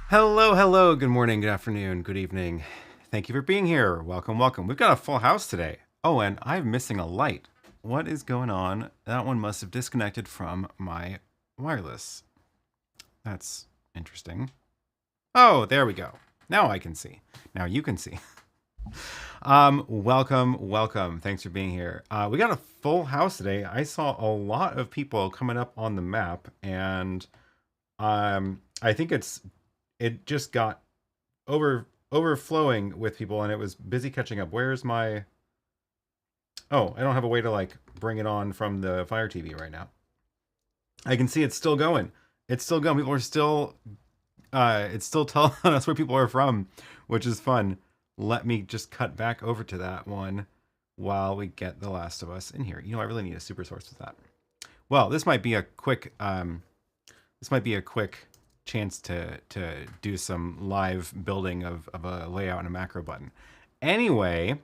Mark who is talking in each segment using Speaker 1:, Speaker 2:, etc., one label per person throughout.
Speaker 1: Hello, hello, good morning, good afternoon, good evening. Thank you for being here. Welcome, welcome. We've got a full house today. Oh, and I'm missing a light. What is going on? That one must have disconnected from my wireless. That's interesting. Oh, there we go. Now I can see. Now you can see. Welcome, welcome. Thanks for being here. We got a full house today. I saw a lot of people coming up on the map, and I think it just got overflowing with people, and it was busy catching up. Where's my... Oh, I don't have a way to like bring it on from the Fire TV right now. I can see it's still going. It's still going. People are still it's still telling us where people are from, which is fun. Let me just cut back over to that one while we get The Last of Us in here. You know, I really need a super source with that. Well, this might be a quick chance to do some live building of a layout and a macro button. Anyway,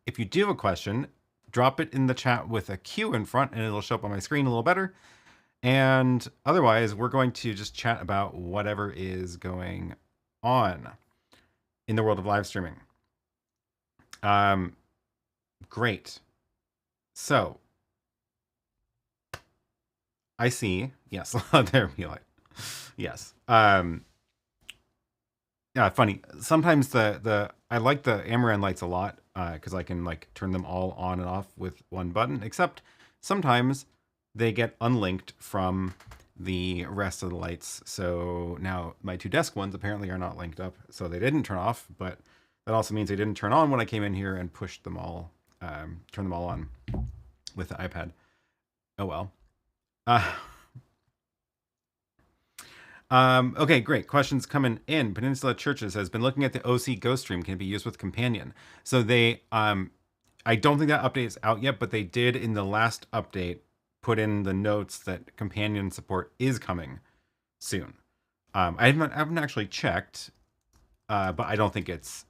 Speaker 1: if you do have a question, drop it in the chat with a Q in front and it'll show up on my screen a little better. And otherwise, we're going to just chat about whatever is going on in the world of live streaming. Great. So I see, yes, there we go. Yes. Yeah, funny. Sometimes I like the Amaran lights a lot because I can like turn them all on and off with one button, except sometimes they get unlinked from the rest of the lights. So now my two desk ones apparently are not linked up, so they didn't turn off, but That also means they didn't turn on when I came in here and pushed them all, turned them all on with the iPad. Oh well. Okay, great. Questions coming in. Peninsula Churches has been looking at the OC Ghost Stream. Can it be used with Companion? So they, I don't think that update is out yet, but they did in the last update put in the notes that Companion support is coming soon. I haven't actually checked, but I don't think it's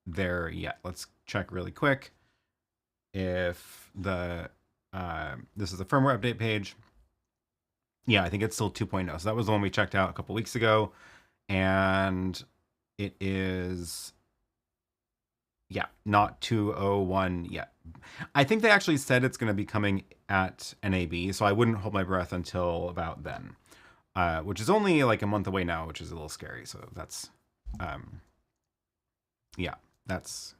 Speaker 1: there yet. Let's check really quick if the this is the firmware update page. Yeah, I think it's still 2.0. So that was the one we checked out a couple weeks ago, and it is, yeah, not 2.01 yet. I think they actually said it's going to be coming at NAB, so I wouldn't hold my breath until about then, which is only like a month away now, which is a little scary. So that's, yeah, that's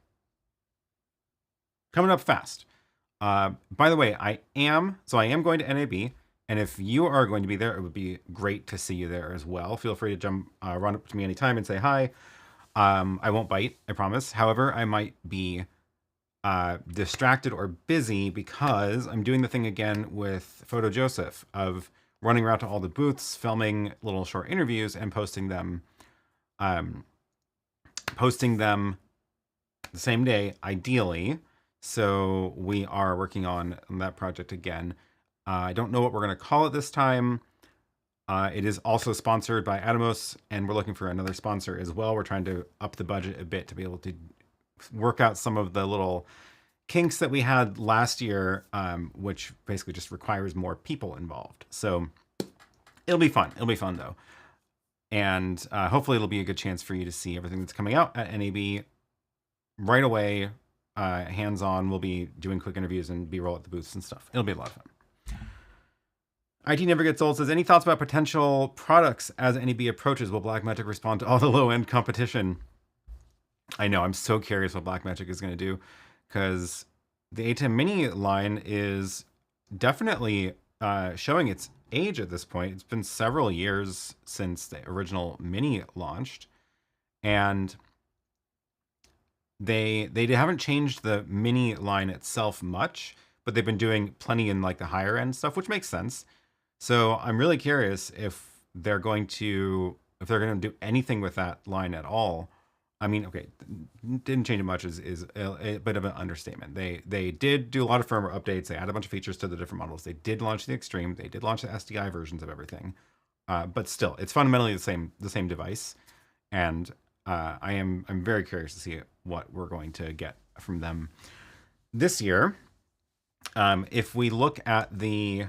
Speaker 1: coming up fast. By the way, I am going to NAB, and if you are going to be there, it would be great to see you there as well. Feel free to jump, run up to me anytime and say hi. I won't bite, I promise. However, I might be distracted or busy because I'm doing the thing again with Photo Joseph of running around to all the booths, filming little short interviews and posting them the same day, ideally. So we are working on that project again. I don't know what we're going to call it this time. It is also sponsored by Atomos, and we're looking for another sponsor as well. We're trying to up the budget a bit to be able to work out some of the little kinks that we had last year, which basically just requires more people involved. So it'll be fun. It'll be fun, though. And hopefully it'll be a good chance for you to see everything that's coming out at NAB right away. Hands-on. We'll be doing quick interviews and B-roll at the booths and stuff. It'll be a lot of fun. IT Never Gets Old says, any thoughts about potential products as NAB approaches? Will Blackmagic respond to all the low-end competition? I know, I'm so curious what Blackmagic is going to do, because the ATEM Mini line is definitely showing its age at this point. It's been several years since the original Mini launched, and they haven't changed the Mini line itself much, but they've been doing plenty in like the higher end stuff, which makes sense. So I'm really curious if they're going to do anything with that line at all. I mean, okay, didn't change it much is a bit of an understatement. They did do a lot of firmware updates. They added a bunch of features to the different models. They did launch the Extreme. They did launch the SDI versions of everything. But still, it's fundamentally the same device. And I'm very curious to see what we're going to get from them this year. If we look at the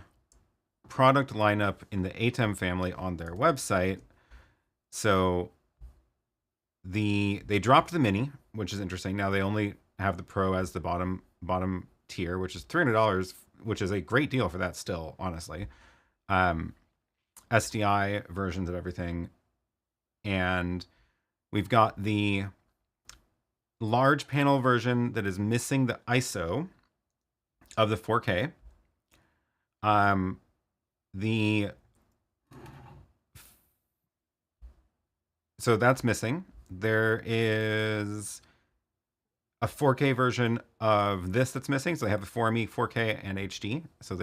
Speaker 1: product lineup in the ATEM family on their website, so they dropped the Mini, which is interesting. Now they only have the Pro as the bottom tier, which is $300, which is a great deal for that still, honestly. SDI versions of everything, and we've got the large panel version that is missing the ISO of the 4K. So that's missing. There is a 4K version of this that's missing. So they have a 4ME, 4K, and HD. So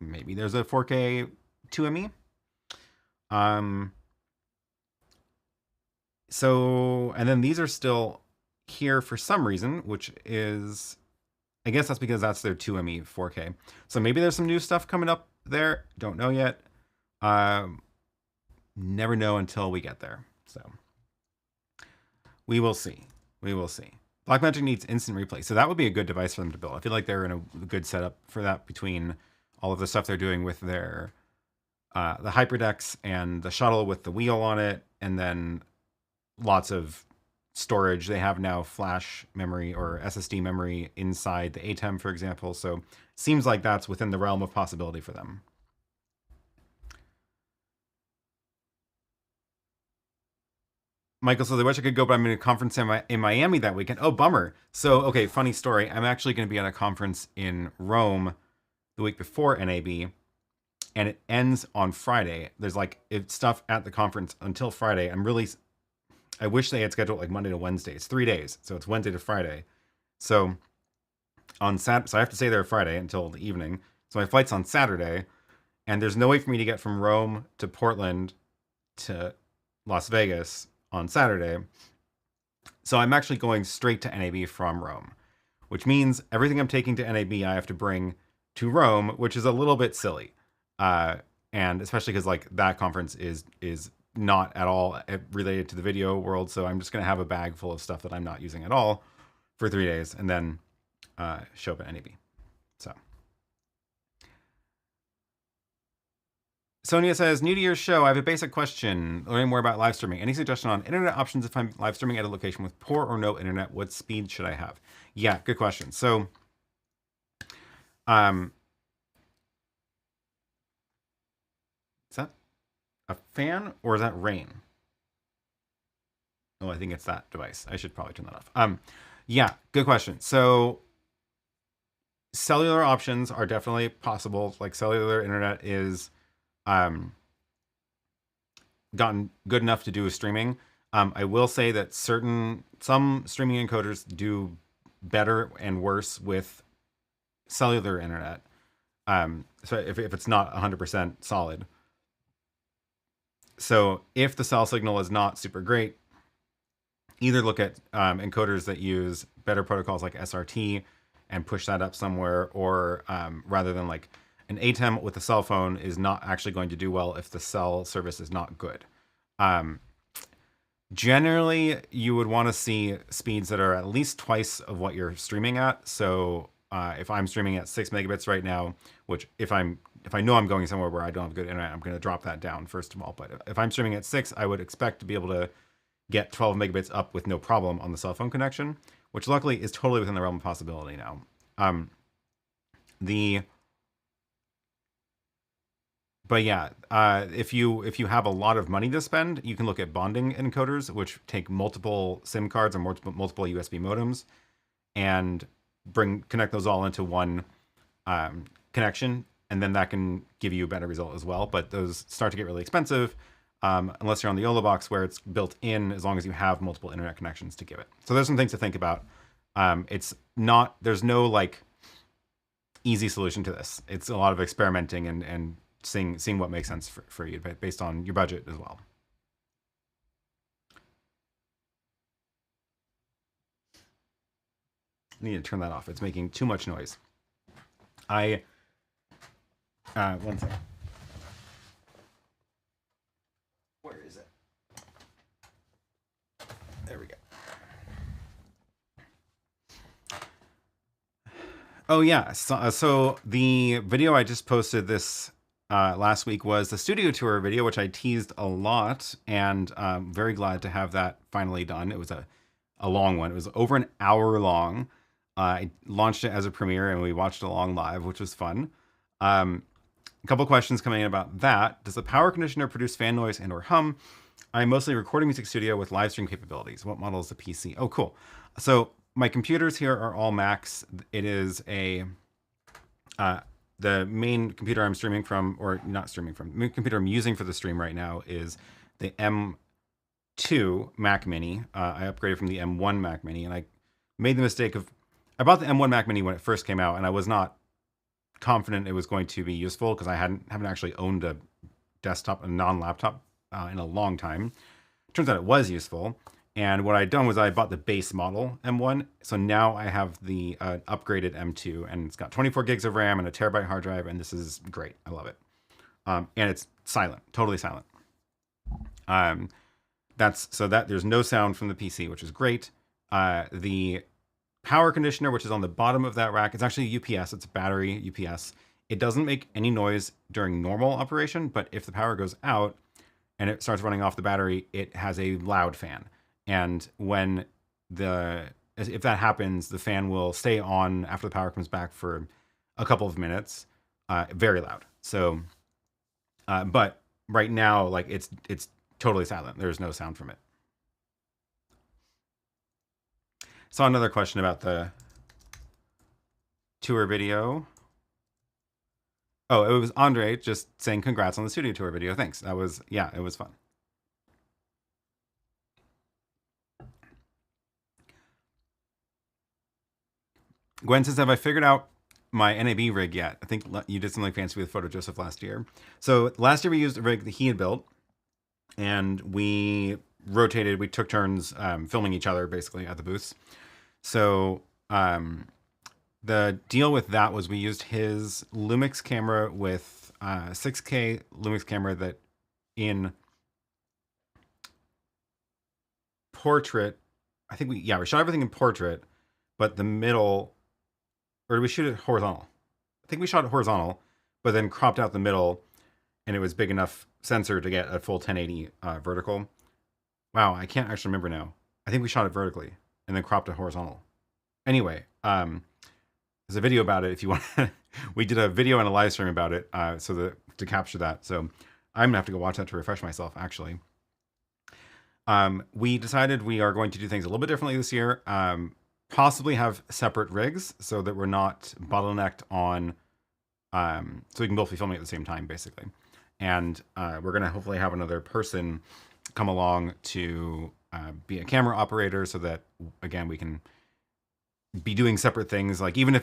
Speaker 1: maybe there's a 4K 2ME. So, and then these are still here for some reason, which is, I guess that's because that's their 2ME 4K. So maybe there's some new stuff coming up there. Don't know yet. Never know until we get there. So we will see. We will see. Blackmagic needs instant replay. So that would be a good device for them to build. I feel like they're in a good setup for that between all of the stuff they're doing with their the HyperDecks and the shuttle with the wheel on it, and then lots of storage. They have now flash memory or SSD memory inside the ATEM, for example. So seems like that's within the realm of possibility for them. Michael says, I wish I could go, but I'm in a conference in Miami that weekend. Oh, bummer. So, okay, funny story. I'm actually going to be at a conference in Rome the week before NAB, and it ends on Friday. There's like stuff at the conference until Friday. I wish they had scheduled like Monday to Wednesday. It's 3 days, so it's Wednesday to Friday. So on so I have to stay there Friday until the evening. So my flight's on Saturday, and there's no way for me to get from Rome to Portland to Las Vegas on Saturday. So I'm actually going straight to NAB from Rome, which means everything I'm taking to NAB I have to bring to Rome, which is a little bit silly. And especially because like that conference is not at all related to the video world. So I'm just going to have a bag full of stuff that I'm not using at all for 3 days and then show up at NAB. So Sonia says, new to your show, I have a basic question. Learning more about live streaming. Any suggestion on internet options if I'm live streaming at a location with poor or no internet? What speed should I have? Yeah, good question. So, is that a fan or is that rain? Oh, I think it's that device. I should probably turn that off. Yeah, good question. So, cellular options are definitely possible. Like cellular internet is gotten good enough to do with streaming. I will say that some streaming encoders do better and worse with cellular internet. So if it's not 100% solid. So if the cell signal is not super great, either look at encoders that use better protocols like SRT and push that up somewhere, or rather than like an ATEM with a cell phone is not actually going to do well if the cell service is not good. Generally, you would want to see speeds that are at least twice of what you're streaming at. So if I'm streaming at 6 megabits right now, which if I know I'm going somewhere where I don't have good internet, I'm going to drop that down first of all. But if I'm streaming at 6, I would expect to be able to get 12 megabits up with no problem on the cell phone connection, which luckily is totally within the realm of possibility now. But yeah, if you have a lot of money to spend, you can look at bonding encoders, which take multiple SIM cards or multiple USB modems, and connect those all into one connection, and then that can give you a better result as well. But those start to get really expensive unless you're on the YoloBox, where it's built in as long as you have multiple internet connections to give it. So there's some things to think about. There's no like easy solution to this. It's a lot of experimenting and seeing what makes sense for you based on your budget as well. I need to turn that off. It's making too much noise. One second. Where is it? There we go. Oh yeah, so the video I just posted this last week was the studio tour video, which I teased a lot, and I'm very glad to have that finally done. It was a long one. It was over an hour long. I launched it as a premiere, and we watched it along live, which was fun. A couple questions coming in about that. Does the power conditioner produce fan noise and or hum? I'm mostly recording music studio with live stream capabilities. What model is the PC? Oh, cool. So my computers here are all Macs. It is the main computer I'm streaming from, or not streaming from, the main computer I'm using for the stream right now is the M2 Mac Mini. I upgraded from the M1 Mac Mini, and I made the mistake of, I bought the M1 Mac Mini when it first came out, and I was not confident it was going to be useful because I haven't actually owned a desktop, a non-laptop in a long time. Turns out it was useful. And what I'd done was I bought the base model M1. So now I have the upgraded M2, and it's got 24 gigs of RAM and a terabyte hard drive, and this is great. I love it. And it's silent, totally silent. There's no sound from the PC, which is great. The power conditioner, which is on the bottom of that rack, it's actually a UPS. It's a battery UPS. It doesn't make any noise during normal operation, but if the power goes out and it starts running off the battery, it has a loud fan. And if that happens, the fan will stay on after the power comes back for a couple of minutes, very loud. So, but right now, like it's totally silent. There's no sound from it. Saw another question about the tour video. Oh, it was Andre just saying congrats on the studio tour video. Thanks. It was fun. Gwen says, have I figured out my NAB rig yet? I think you did something fancy with Photo Joseph last year. So last year we used a rig that he had built, and we rotated, we took turns filming each other basically at the booths. So the deal with that was we used his Lumix camera with 6K Lumix camera that in portrait, I think we shot everything in portrait, but the middle, or did we shoot it horizontal? I think we shot it horizontal, but then cropped out the middle, and it was big enough sensor to get a full 1080 vertical. Wow, I can't actually remember now. I think we shot it vertically and then cropped it horizontal. Anyway, there's a video about it if you want. We did a video and a live stream about it, to capture that. So I'm gonna have to go watch that to refresh myself, actually. We decided we are going to do things a little bit differently this year. Possibly have separate rigs so that we're not bottlenecked on, so we can both be filming at the same time, basically. And we're gonna hopefully have another person come along to be a camera operator, so that again we can be doing separate things. Like even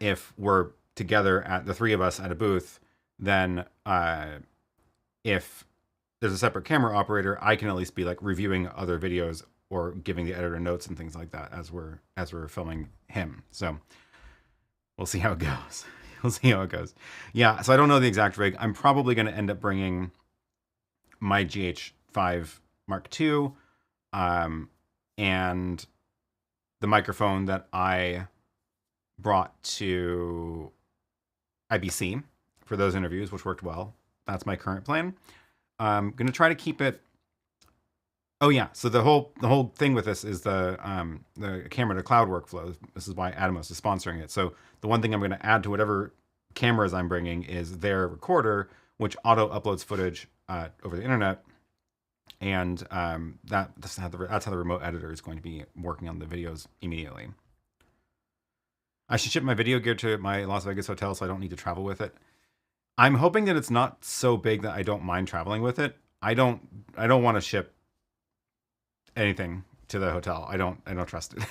Speaker 1: if we're together at the three of us at a booth, then if there's a separate camera operator, I can at least be like reviewing other videos or giving the editor notes and things like that as we're filming him. So we'll see how it goes. We'll see how it goes. Yeah, so I don't know the exact rig. I'm probably going to end up bringing my GH5 Mark II and the microphone that I brought to IBC for those interviews, which worked well. That's my current plan. I'm going to try to keep it. Oh yeah, so the whole thing with this is the camera to cloud workflow. This is why Atomos is sponsoring it. So the one thing I'm going to add to whatever cameras I'm bringing is their recorder, which auto uploads footage over the internet, and that's how the remote editor is going to be working on the videos immediately. I should ship my video gear to my Las Vegas hotel so I don't need to travel with it. I'm hoping that it's not so big that I don't mind traveling with it. I don't want to ship anything to the hotel. I don't trust it.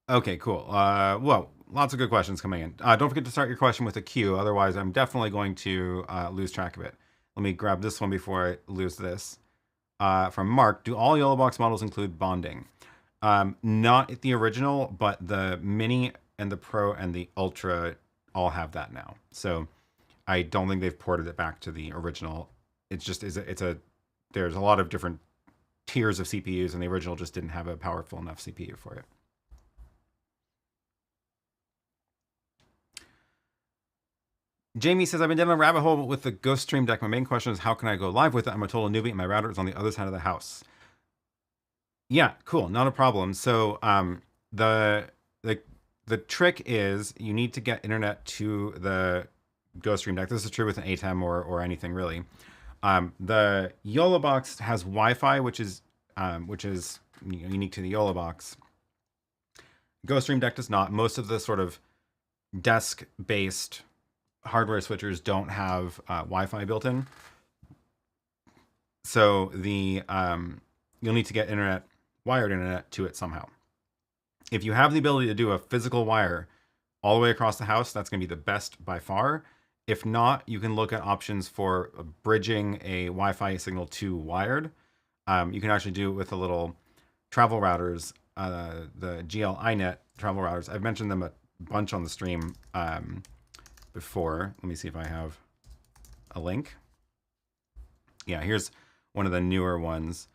Speaker 1: Okay, cool. Well, lots of good questions coming in. Don't forget to start your question with a Q, otherwise I'm definitely going to lose track of it. Let me grab this one before I lose this. From Mark, do all YoloBox models include bonding? Not the original, but the Mini and the Pro and the Ultra all have that now. So I don't think they've ported it back to the original. It's just there's a lot of different tiers of CPUs, and the original just didn't have a powerful enough CPU for it. Jamie says, I've been down a rabbit hole with the Ghost Stream Deck. My main question is, how can I go live with it? I'm a total newbie, and my router is on the other side of the house. Yeah, cool, not a problem. So the trick is you need to get internet to the Ghost Stream Deck. This is true with an ATEM or anything really. The YoloBox has Wi-Fi, which is unique to the YoloBox. Ghost Stream Deck does not. Most of the sort of desk-based hardware switchers don't have Wi-Fi built in. So you'll need to get wired internet to it somehow. If you have the ability to do a physical wire all the way across the house, that's going to be the best by far. If not, you can look at options for bridging a Wi-Fi signal to wired. You can actually do it with the little travel routers, the GL iNet travel routers. I've mentioned them a bunch on the stream before. Let me see if I have a link. Yeah, here's one of the newer ones.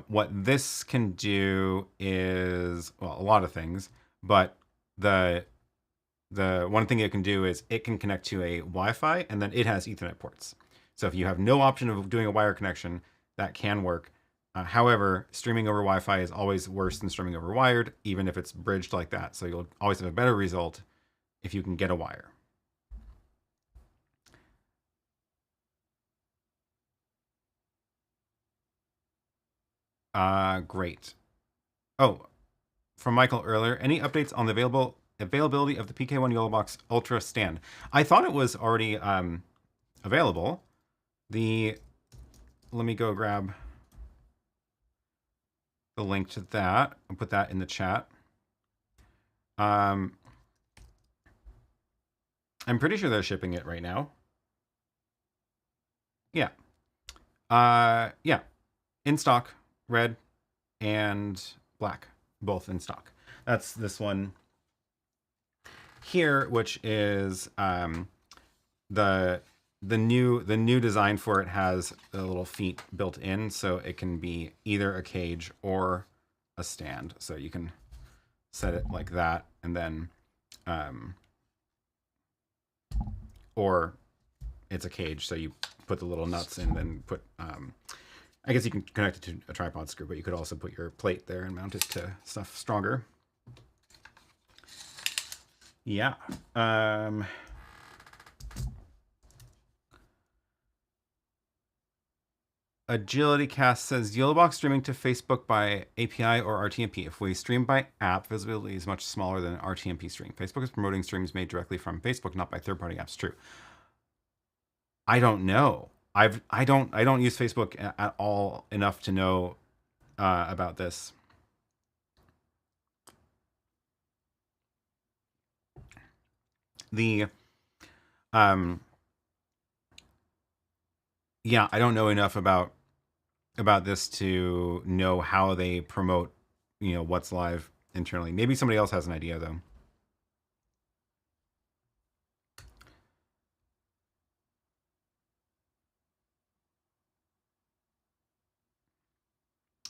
Speaker 1: What this can do is, well, a lot of things, but the one thing it can do is it can connect to a Wi-Fi, and then it has Ethernet ports. So if you have no option of doing a wire connection, that can work. However, streaming over Wi-Fi is always worse than streaming over wired, even if it's bridged like that. So you'll always have a better result if you can get a wire. Great. Oh, from Michael earlier, any updates on the availability of the PK1 YoloBox Ultra stand? I thought it was already available. The let me go grab the link to that and put that in the chat. I'm pretty sure they're shipping it right now. Yeah. Yeah. In stock, red and black, both in stock. That's this one here, which is the new design for it has the little feet built in, so it can be either a cage or a stand. So you can set it like that, and then or it's a cage, so you put the little nuts in, and then put I guess you can connect it to a tripod screw, but you could also put your plate there and mount it to stuff stronger. Yeah. AgilityCast says, YoloBox streaming to Facebook by API or RTMP. If we stream by app, visibility is much smaller than an RTMP stream. Facebook is promoting streams made directly from Facebook, not by third-party apps. True. I don't know. I don't use Facebook at all enough to know about this. The yeah, I don't know enough about this to know how they promote, you know, what's live internally. Maybe somebody else has an idea though.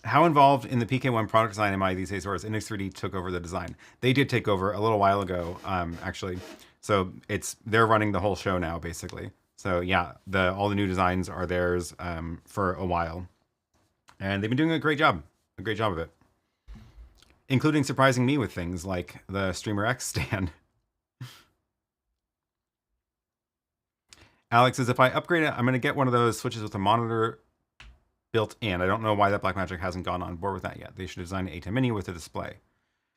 Speaker 1: How involved in the PK1 product design am I these days, or as Index 3D took over the design? They did take over a little while ago, actually. So they're running the whole show now, basically. So yeah, all the new designs are theirs for a while, and they've been doing a great job of it, including surprising me with things like the Streamer X stand. Alex says, if I upgrade it, I'm going to get one of those switches with a monitor built in. I don't know why that Blackmagic hasn't gone on board with that yet. They should design an ATEM Mini with a display.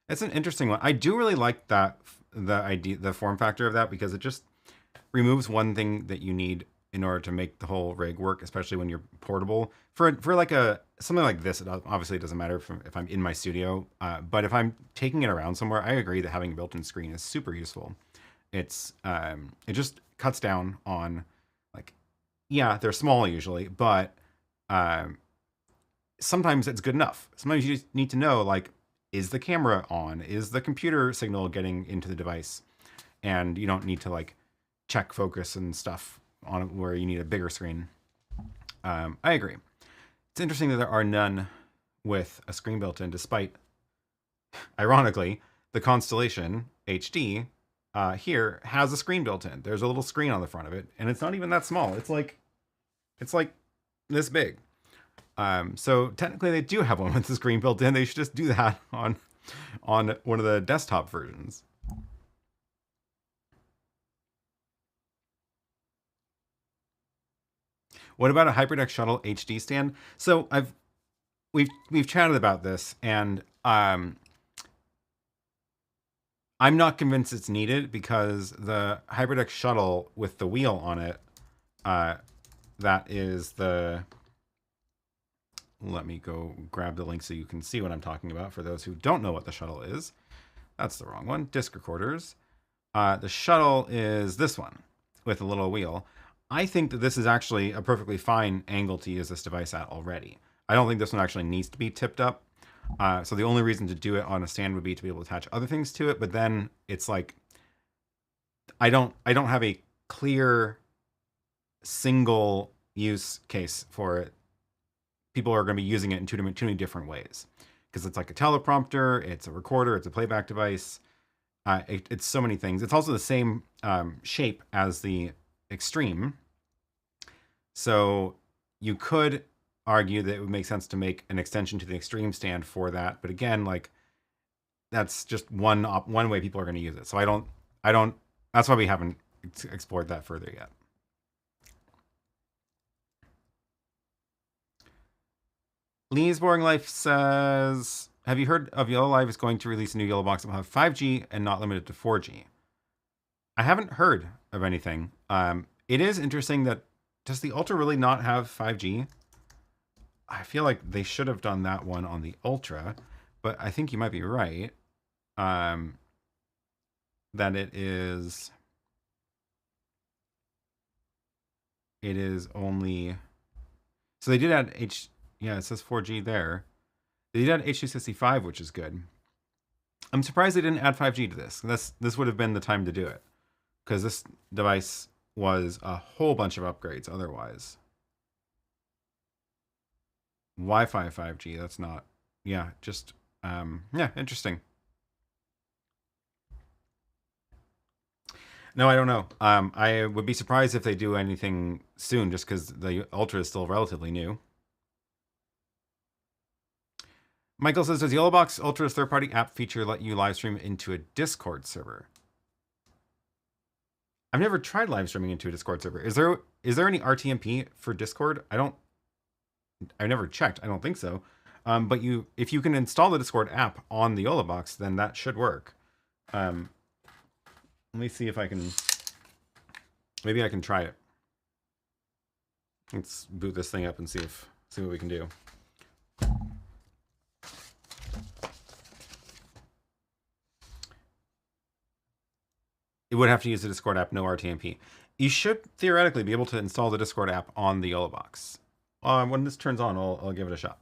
Speaker 1: It's an interesting one. I do really like that, the form factor of that, because it just removes one thing that you need in order to make the whole rig work, especially when you're portable. For like something like this, it obviously doesn't matter if I'm in my studio, but if I'm taking it around somewhere, I agree that having a built-in screen is super useful. It's it just cuts down on, like, yeah, they're small usually, but sometimes it's good enough. Sometimes you just need to know, like, is the camera on? Is the computer signal getting into the device? And you don't need to, like, check focus and stuff on it where you need a bigger screen. I agree. It's interesting that there are none with a screen built in, despite, ironically, the Constellation HD here has a screen built in. There's a little screen on the front of it, and it's not even that small. It's like this big. So technically they do have one with the screen built in. They should just do that on one of the desktop versions. What about a HyperDeck Shuttle HD stand? So we've chatted about this, and I'm not convinced it's needed, because the HyperDeck Shuttle with the wheel on it, that is the... Let me go grab the link so you can see what I'm talking about for those who don't know what the Shuttle is. That's the wrong one. Disc recorders. The Shuttle is this one with a little wheel. I think that this is actually a perfectly fine angle to use this device at already. I don't think this one actually needs to be tipped up. So the only reason to do it on a stand would be to be able to attach other things to it. But then it's like, I don't have a clear single use case for it. People are going to be using it in too many different ways, because it's like a teleprompter, it's a recorder, it's a playback device. It's so many things. It's also the same shape as the Extreme. So you could argue that it would make sense to make an extension to the Extreme stand for that. But again, like, that's just one way people are going to use it. So I don't, that's why we haven't explored that further yet. Lee's Boring Life says, have you heard of YoloLive is going to release a new YoloBox that will have 5G and not limited to 4G? I haven't heard of anything. It is interesting that, does the Ultra really not have 5G? I feel like they should have done that one on the Ultra, but I think you might be right. That it is only, so they did add yeah, it says 4G there. They did add H265, which is good. I'm surprised they didn't add 5G to this. This would have been the time to do it, because this device was a whole bunch of upgrades otherwise. Wi-Fi 5G, that's not, yeah, just, yeah, interesting. No, I don't know. I would be surprised if they do anything soon, just because the Ultra is still relatively new. Michael says, does YoloBox Ultra's third-party app feature let you live stream into a Discord server? I've never tried live streaming into a Discord server. Is there any RTMP for Discord? I've never checked. I don't think so. But if you can install the Discord app on the YoloBox, then that should work. Let me see if I can. Maybe I can try it. Let's boot this thing up and see what we can do. It would have to use the Discord app, no RTMP. You should theoretically be able to install the Discord app on the YoloBox. When this turns on, I'll give it a shot.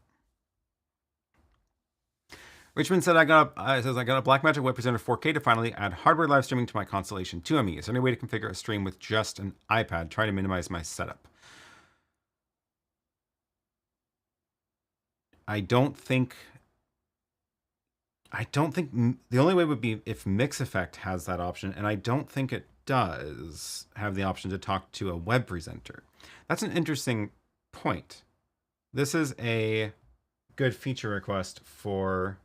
Speaker 1: Richmond said, I got a Blackmagic Web Presenter 4K to finally add hardware live streaming to my Constellation 2ME. Is there any way to configure a stream with just an iPad? Try to minimize my setup. I don't think the only way would be if MixEffect has that option, and I don't think it does have the option to talk to a web presenter. That's an interesting point. This is a good feature request for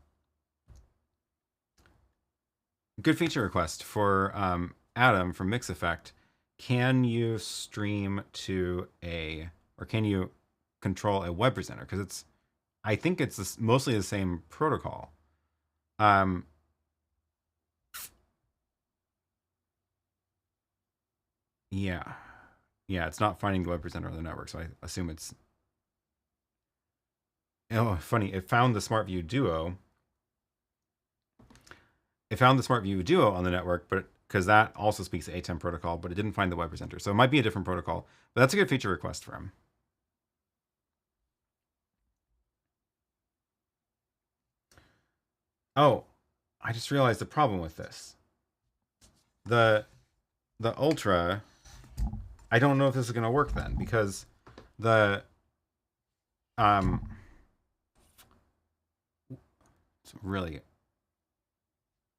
Speaker 1: ATEM from MixEffect. Can you stream to or can you control a web presenter? Because I think it's mostly the same protocol. Yeah, it's not finding the web presenter on the network, so I assume it's. Oh, funny! It found the SmartView Duo. It found the SmartView Duo on the network, but because that also speaks the ATEM protocol, but it didn't find the web presenter, so it might be a different protocol. But that's a good feature request for him. Oh, I just realized the problem with this. The Ultra, I don't know if this is going to work then, because it's really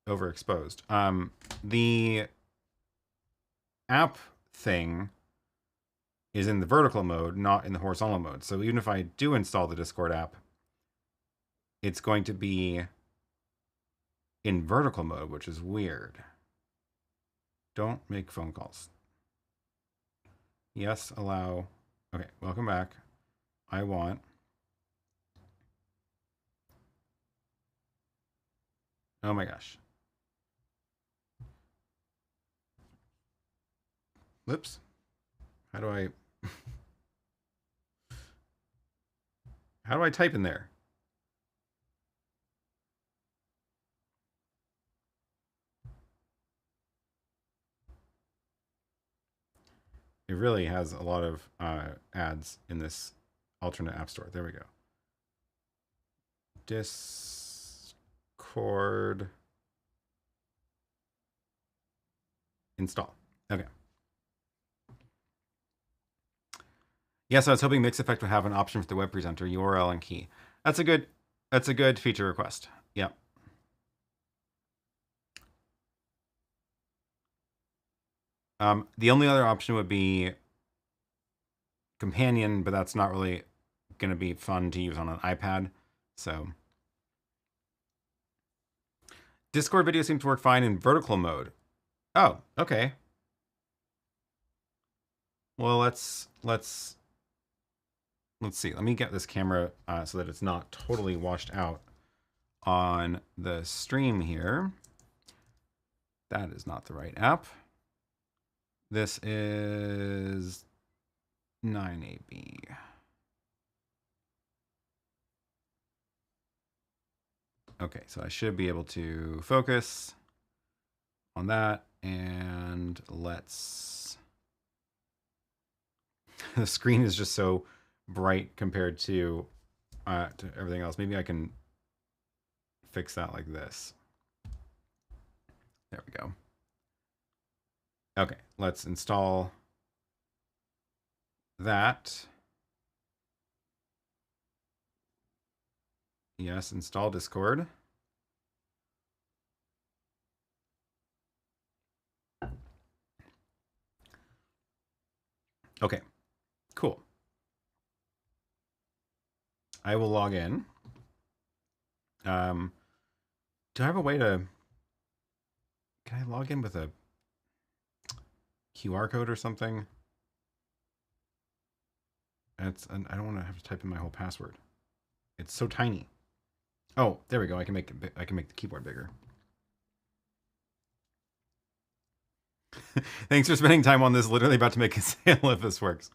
Speaker 1: overexposed. The app thing is in the vertical mode, not in the horizontal mode. So even if I do install the Discord app, it's going to be in vertical mode, which is weird. Don't make phone calls. Yes, allow. Okay, welcome back. I want. Oh my gosh. Whoops. How do I type in there? It really has a lot of ads in this alternate app store. There we go. Discord install. Okay. Yes, I was hoping MixEffect would have an option for the web presenter, URL and key. That's a good feature request. Yeah. The only other option would be Companion, but that's not really going to be fun to use on an iPad. So Discord video seems to work fine in vertical mode. Oh, okay. Well, let's see. Let me get this camera so that it's not totally washed out on the stream here. That is not the right app. This is 9AB. Okay, so I should be able to focus on that, and let's... The screen is just so bright compared to everything else. Maybe I can fix that like this. There we go. Okay, let's install that. Yes, install Discord. Okay, cool. I will log in. Do I have a way to... Can I log in with a QR code or something? I don't want to have to type in my whole password. It's so tiny. Oh, there we go. I can make the keyboard bigger. Thanks for spending time on this. Literally about to make a sale if this works.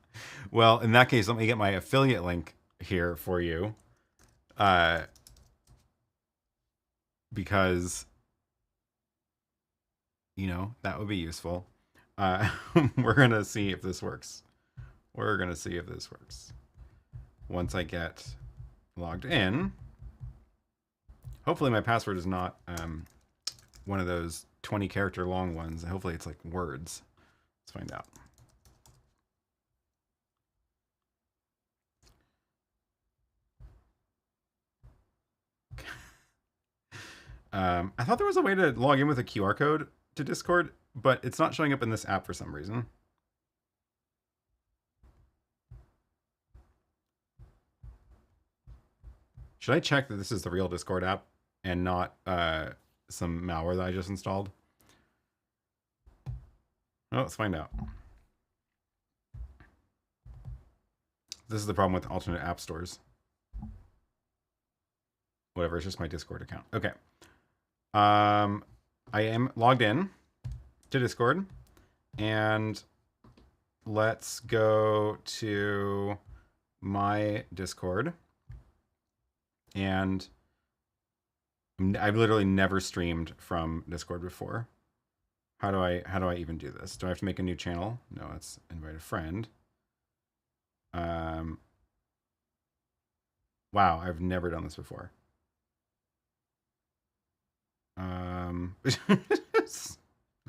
Speaker 1: Well, in that case, let me get my affiliate link here for you. Because, you know, that would be useful. We're going to see if this works. We're going to see if this works. Once I get logged in, hopefully my password is not one of those 20-character long ones. Hopefully it's like words. Let's find out. I thought there was a way to log in with a QR code to Discord, but it's not showing up in this app for some reason. Should I check that this is the real Discord app and not some malware that I just installed? Oh, let's find out. This is the problem with alternate app stores. Whatever, it's just my Discord account. Okay. I am logged in to Discord, and let's go to my Discord. And I've literally never streamed from Discord before. How do I even do this? Do I have to make a new channel? No, it's invite a friend. Wow, I've never done this before.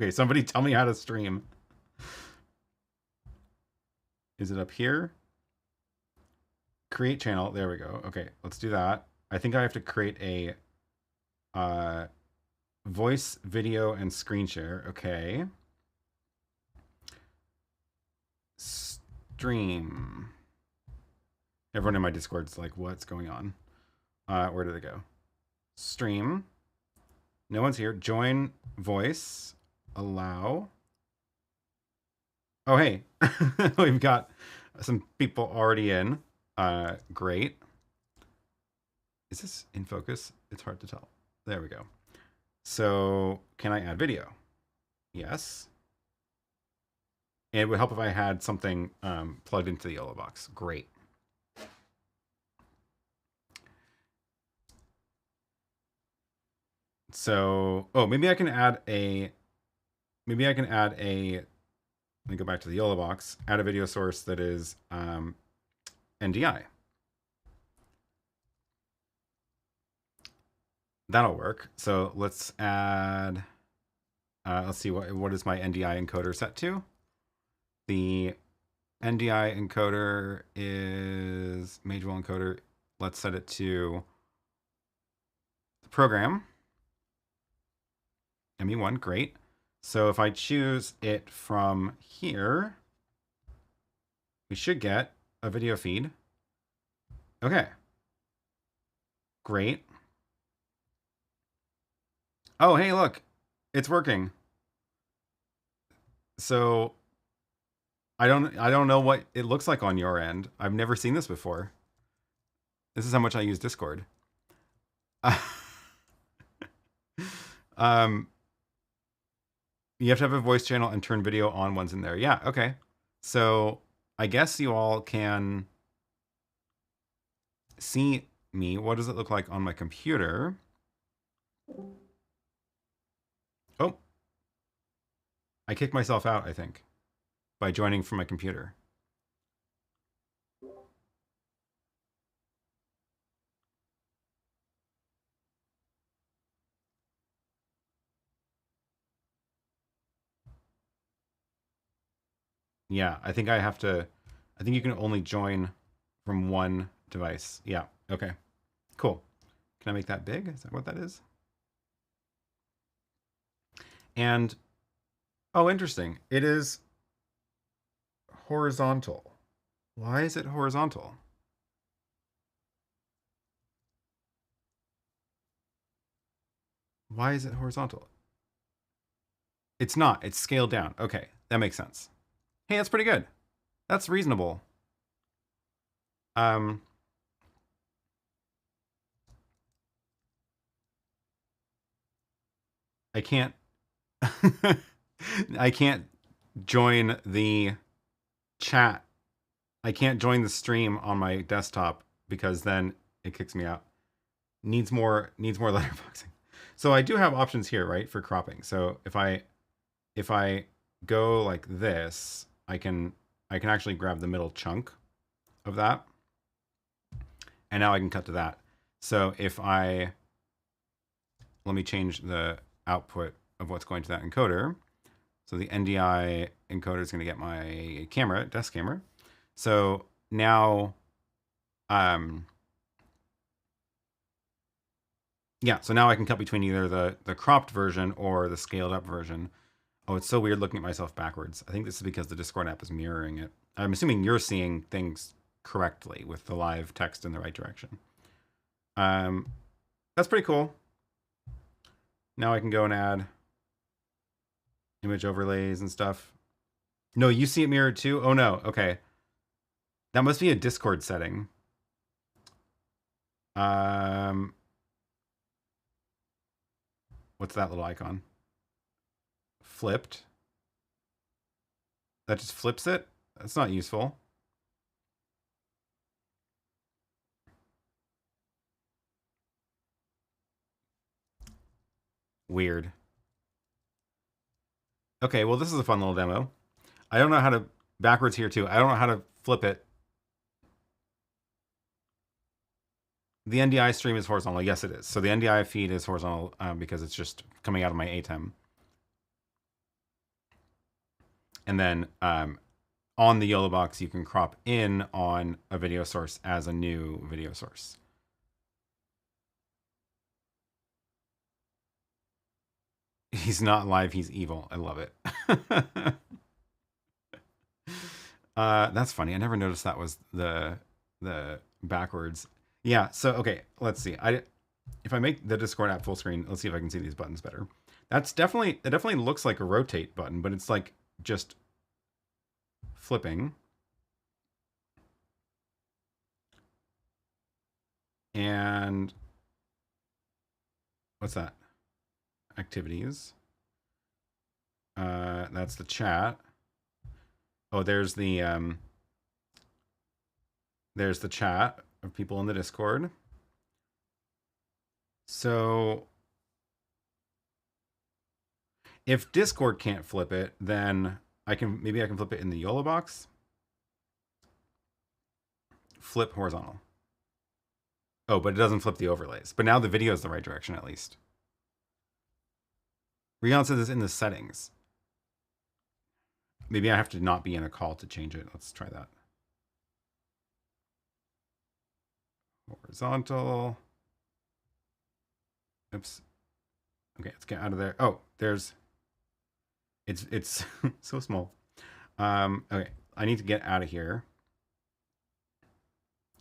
Speaker 1: Okay, somebody tell me how to stream. Is it up here? Create channel. There we go. Okay, let's do that. I think I have to create a voice, video, and screen share. Okay. Stream. Everyone in my Discord's like, what's going on? Where did it go? Stream. No one's here. Join voice. Allow. Oh, hey. We've got some people already in. Great. Is this in focus? It's hard to tell. There we go. So can I add video? Yes. It would help if I had something plugged into the YoloBox. Great. So, oh, maybe I can add a, let me go back to the YoloBox, add a video source that is NDI. That'll work. So let's add, let's see, what is my NDI encoder set to? The NDI encoder is Magewell encoder. Let's set it to the program. ME1, great. So if I choose it from here, we should get a video feed. Okay. Great. Oh, hey, look, it's working. So I don't know what it looks like on your end. I've never seen this before. This is how much I use Discord. You have to have a voice channel and turn video on once in there. Yeah, okay. So I guess you all can see me. What does it look like on my computer? Oh, I kicked myself out, I think, by joining from my computer. Yeah, I think I have to, I think you can only join from one device. Yeah, okay, cool. Can I make that big? Is that what that is? And, oh, interesting. It is horizontal. Why is it horizontal? Why is it horizontal? It's not. It's scaled down. Okay, that makes sense. Hey, that's pretty good. That's reasonable. Um, I can't. I can't join the chat. I can't join the stream on my desktop because then it kicks me out. Needs more letterboxing. So I do have options here, right, for cropping. So if I go like this, I can actually grab the middle chunk of that. And now I can cut to that. So if let me change the output of what's going to that encoder. So the NDI encoder is going to get my camera, desk camera. So now, yeah, so now I can cut between either the cropped version or the scaled up version. Oh, it's so weird looking at myself backwards. I think this is because the Discord app is mirroring it. I'm assuming you're seeing things correctly with the live text in the right direction. That's pretty cool. Now I can go and add image overlays and stuff. No, you see it mirrored too? Oh no, okay. That must be a Discord setting. What's that little icon? Flipped. That just flips it? That's not useful. Weird. Okay, well, this is a fun little demo. I don't know how to backwards here too. I don't know how to flip it. The NDI stream is horizontal. Yes, it is. So the NDI feed is horizontal because it's just coming out of my ATEM. And then on the YoloBox, you can crop in on a video source as a new video source. He's not live, he's evil. I love it. That's funny. I never noticed that was the backwards. Yeah, so okay, let's see. If I make the Discord app full screen, let's see if I can see these buttons better. It definitely looks like a rotate button, but it's like just flipping. And what's that? Activities. That's the chat. Oh, there's the chat of people in the Discord. So if Discord can't flip it, then maybe I can flip it in the YoloBox. Flip horizontal. Oh, but it doesn't flip the overlays. But now the video is the right direction at least. Rion says it's in the settings. Maybe I have to not be in a call to change it. Let's try that. Horizontal. Oops. Okay, let's get out of there. Oh, it's so small. Okay, I need to get out of here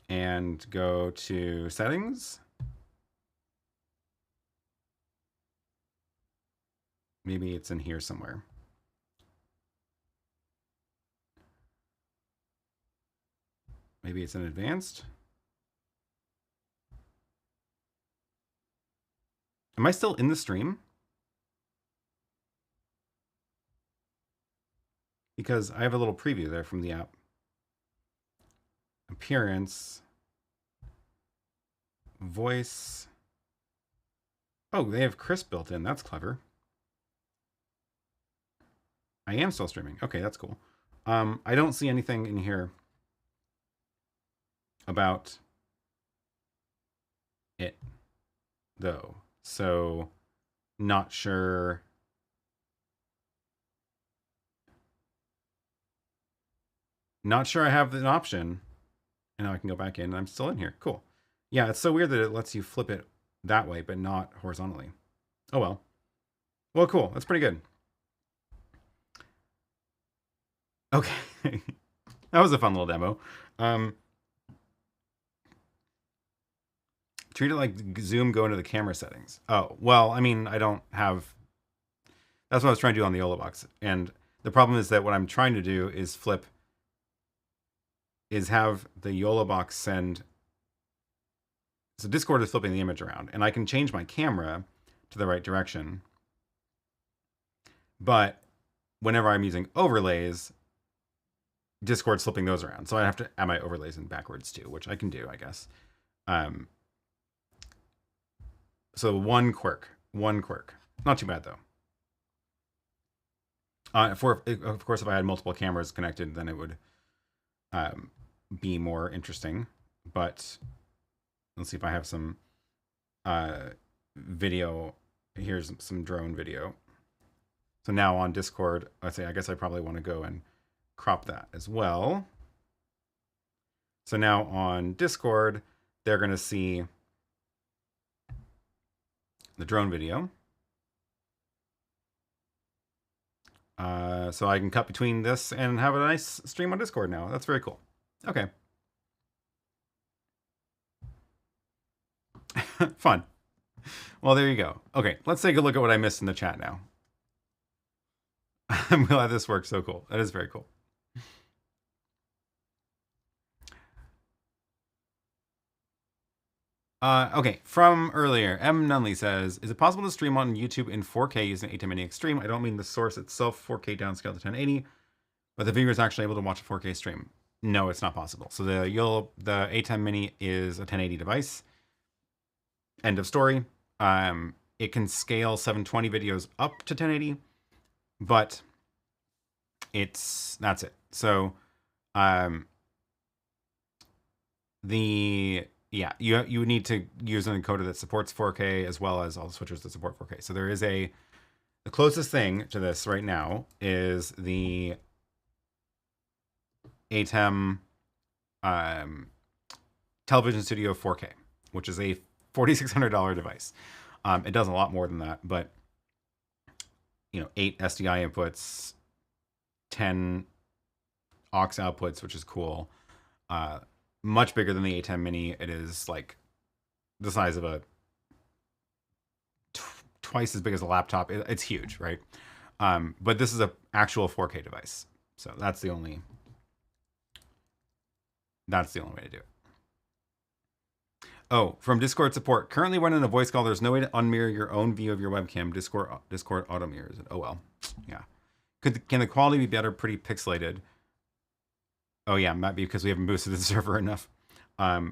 Speaker 1: and go to settings. Maybe it's in here somewhere. Maybe it's in advanced. Am I still in the stream? Because I have a little preview there from the app. Appearance. Voice. Oh, they have crisp built in. That's clever. I am still streaming. Okay, that's cool. I don't see anything in here about it, though. So, not sure. Not sure I have an option. And now I can go back in. I'm still in here. Cool. Yeah, it's so weird that it lets you flip it that way, but not horizontally. Oh, well. Well, cool. That's pretty good. Okay. That was a fun little demo. Treat it like Zoom go into the camera settings. Oh, well, I mean, I don't have... That's what I was trying to do on the YoloBox. And the problem is that what I'm trying to do is have the YoloBox send... So Discord is flipping the image around. And I can change my camera to the right direction. But whenever I'm using overlays, Discord's flipping those around. So I have to add my overlays in backwards too, which I can do, I guess. So one quirk. Not too bad, though. Of course, if I had multiple cameras connected, then it would be more interesting. But let's see if I have some video. Here's some drone video. So now on Discord, I guess I probably want to go and crop that as well. So now on Discord, they're going to see the drone video. So I can cut between this and have a nice stream on Discord now. That's very cool. Okay. Fun. Well, there you go. Okay, let's take a look at what I missed in the chat now. I'm glad this works so cool. That is very cool. Okay, from earlier, M. Nunley says, is it possible to stream on YouTube in 4K using ATEM Mini Extreme? I don't mean the source itself, 4K downscale to 1080, but the viewer is actually able to watch a 4K stream. No, it's not possible. So the ATEM Mini is a 1080 device. End of story. It can scale 720 videos up to 1080, but that's it. So, you need to use an encoder that supports 4K as well as all the switchers that support 4K. So there is the closest thing to this right now is the ATEM Television Studio 4K, which is a $4,600 device. It does a lot more than that, but 8 SDI inputs, 10 aux outputs, which is cool. Much bigger than the ATEM Mini. It is like the size of a twice as big as a laptop. It's huge, right? But this is a actual 4K device, so that's the only way to do it. Oh, from Discord support. Currently running a voice call. There's no way to unmirror your own view of your webcam. Discord auto mirrors it. Oh well. Yeah. Can the quality be better? Pretty pixelated. Oh yeah, might be because we haven't boosted the server enough. I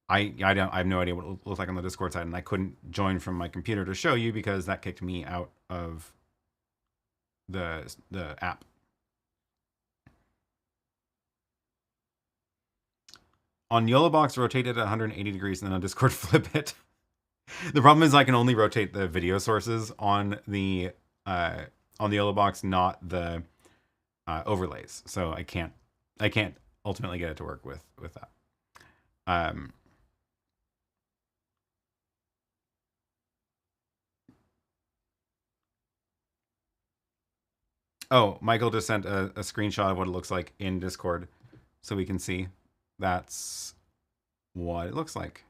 Speaker 1: have no idea what it looks like on the Discord side, and I couldn't join from my computer to show you because that kicked me out of the app. On YoloBox, rotate it at 180 degrees, and then on Discord, flip it. The problem is I can only rotate the video sources on the YoloBox, not the overlays. So I can't ultimately get it to work with that. Oh, Michael just sent a screenshot of what it looks like in Discord, so we can see. That's what it looks like.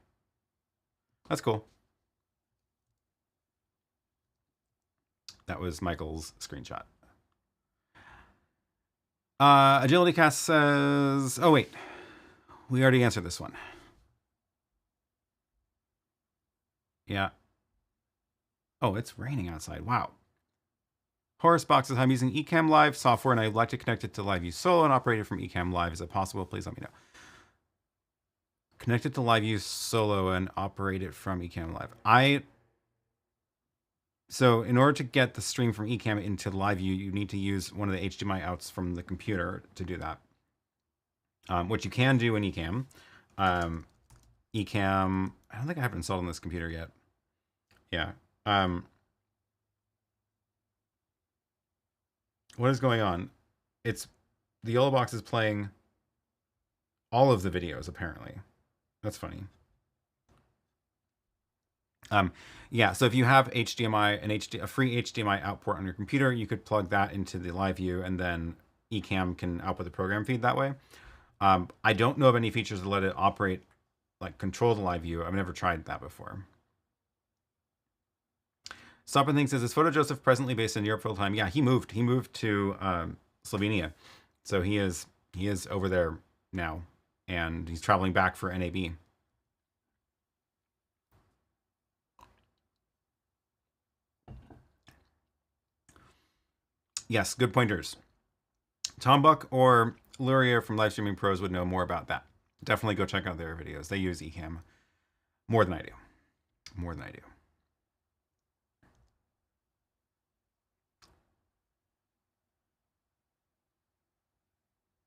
Speaker 1: That's cool. That was Michael's screenshot. AgilityCast says, oh wait, we already answered this one. Yeah. Oh, it's raining outside. Wow. Horace Box says, I'm using Ecam Live software and I'd like to connect it to LiveView Solo and operate it from Ecam Live. Is it possible? Please let me know. Connect it to LiveView Solo and operate it from Ecam Live. So in order to get the stream from Ecam into live view, you need to use one of the HDMI outs from the computer to do that. Which you can do in Ecam. Ecam, I don't think I have it installed on this computer yet. Yeah. What is going on? It's the YoloBox is playing all of the videos, apparently. That's funny. Yeah, so if you have HDMI, a free HDMI output on your computer, you could plug that into the live view, and then Ecam can output the program feed that way. I don't know of any features that let it operate, like control the live view. I've never tried that before. Stop and Think says, is Photo Joseph presently based in Europe full time? Yeah, he moved. He moved to Slovenia, so he is over there now, and he's traveling back for NAB. Yes, good pointers. Tom Buck or Luria from Livestreaming Pros would know more about that. Definitely go check out their videos. They use Ecam more than I do. More than I do.